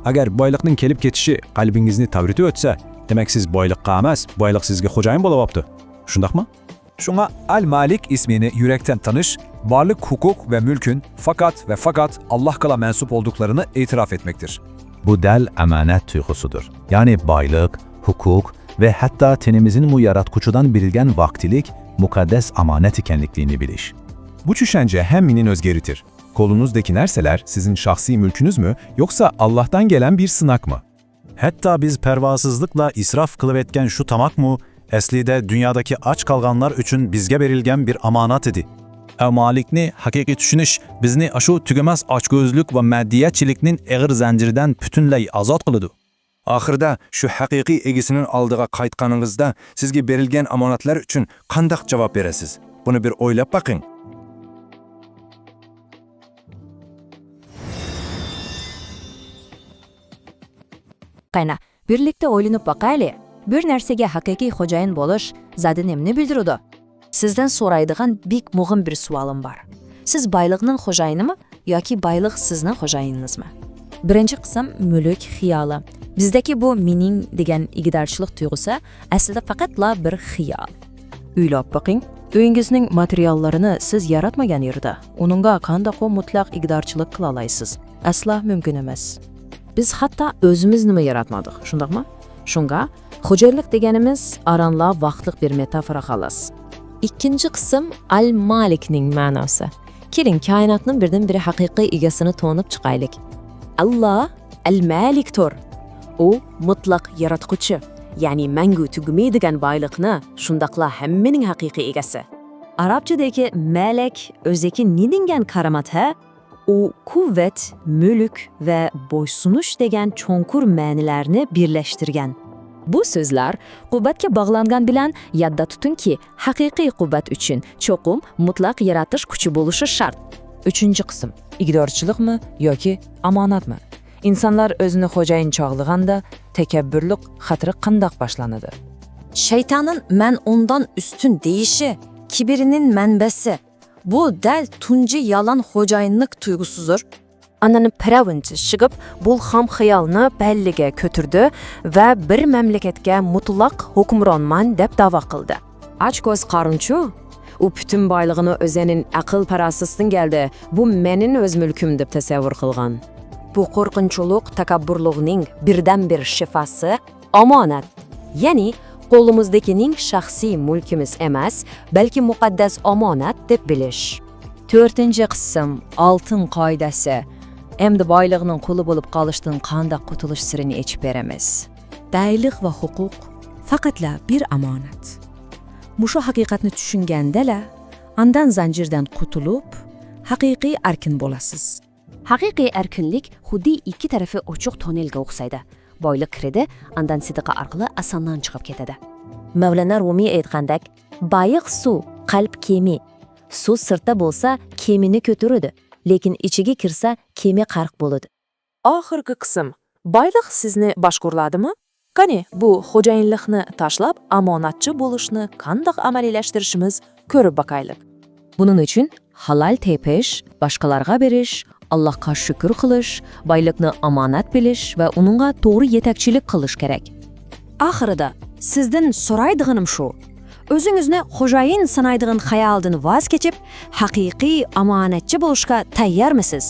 Agar boyliqning kelib ketishi qalbingizni tavritib o'tsa, demak siz boyliqqa emas, boyliq sizga xo'jayin bo'lyapti. Shundaqmi? Şuna Al-Malik ismini yürekten tanış, varlık, hukuk ve mülkün fakat Allah kala mensup olduklarını itiraf etmektir. Bu del emanet tuygusudur. Yani baylık, hukuk ve hatta tenimizin mu yaratkuçudan birilgen vaktilik, mukaddes amanet ikenlikliğini biliş. Bu düşünce hemminin özgeritir. Kolunuzdaki nerseler sizin şahsi mülkünüz mü yoksa Allah'tan gelen bir sınak mı? Hatta biz pervasızlıkla israf kılıp etken şu tamak mu, əslində dünyadakı aç qalğanlar üçün bizə verilən bir amanat idi. Malikni haqiqiy tushunish bizni aşu tügəməz açgözlük və mədiyyətçiliknin əğir zəncirdən bütünlay azad qılıdı. Axırda şu haqiqiy egisinin aldığa qaytqanınızda sizə verilən amanatlar üçün qandaq cavab verəsiz? Bunu bir oylab baxın. Qayna, birlikte o'ylanib boqayli. Bir narsaga haqiqiy xo'jayin bo'lish zadi nimni bildiradi? Sizdan so'raydigan bek muhim bir savolim bor. Siz boyliqning xo'jayinimi yoki boyliq sizning xo'jayiningizmi? Birinchi qism mulk xiyoli. Bizdagi bu mening degan igidorchilik tuyg'usi aslida faqatla bir xiyol. O'ylab boqing, uyingizning materiallarini siz yaratmagan yerda, uningga qanday mutlaq igidorchilik qila olasiz? Asla mumkin emas. Biz hatta özümüz nima yaratmadik, shundaqmi? Shunga xo'jaylik deganimiz aranla vaqtliq bir metafora xolos. Ikkinchi qism Al-Malikning ma'nosi. Keling, koinotning birdan-biri haqiqiy egasini to'nib chiqaylik. Allah Al-Malikdir. U mutlaq yaratquchi, ya'ni mangu tugmaydigan boyliqni, shundaqla hammaning haqiqiy egasi. Arabchadagi malak o'zaki ne degan qaramat ha? U kuvvet, mülk ve boysunuş degan cho'nqur ma'nilarni birlashtirgan. Bu so'zlar quvvatga bog'langan bilan yodda tutingki, haqiqiy quvvat uchun cho'qim mutlaq yaratish kuchi bo'lishi shart. Uchinchi qism, igidorchilikmi yoki omonatmi? İnsanlar özünü xo'jayin chog'laganda takabburlik xatiri qandoq boshlanadi? Shaytonning men ondan üstün deyişi, kibirinin manbasi. Bu dal tunji yalan xo'jayinlik tuyg'usidir. Ananın piravinchi shiqib, bu ham xayolni balliga ko'tirdi va bir mamlakatga mutlaq hukmronman deb da'vo qildi. Ochko'z qarunchu, u butun boylig'ini o'zining aql parasisidan keldi. Bu mening o'z mulkim deb tasavvur qilgan. Bu qo'rqinchliq takabburlikning birdan-bir shifasi omonat. Ya'ni qo'limizdagining shaxsiy mulkimiz emas, balki muqaddas omonat deb bilish. 4-qism Altın qoidasi. Endi boylig'ning quli bo'lib qolishdan qanday qutulish sirini echib beramiz. Baylik va huquq faqatla bir omonat. Mushu haqiqatni tushungandala, andan zanjirdan qutulib, haqiqiy erkin bo'lasiz. Haqiqiy erkinlik xuddi ikki tarafi ochiq tonnelga o'xshaydi. Boylik kiradi, andan sidiqa orqali osondan chiqib ketadi. Mavlana Rumiy aytgandek, bayiq suv, qalb kemi. Suv sirtda bo'lsa, kemini ko'taradi, lekin ichiga kirsa, kemi g'arq bo'ladi. Oxirgi qism. Boylik sizni boshqurladimi? Qani, bu xo'jayinlikni tashlab, omonatchi bo'lishni qanday amaliyalashtirishimiz ko'rib baqaylik. Bunun uchun halal tepish, boshqalarga berish, Allohga shukr qilish, boylikni omonat bilish va uningga to'g'ri yetakchilik qilish kerak. Oxirida sizdan so'raydiganim shu: o'zingizni xo'jayin sanaydigan xayoldan voz kechib, haqiqiy omonatchi bo'lishga tayyormisiz?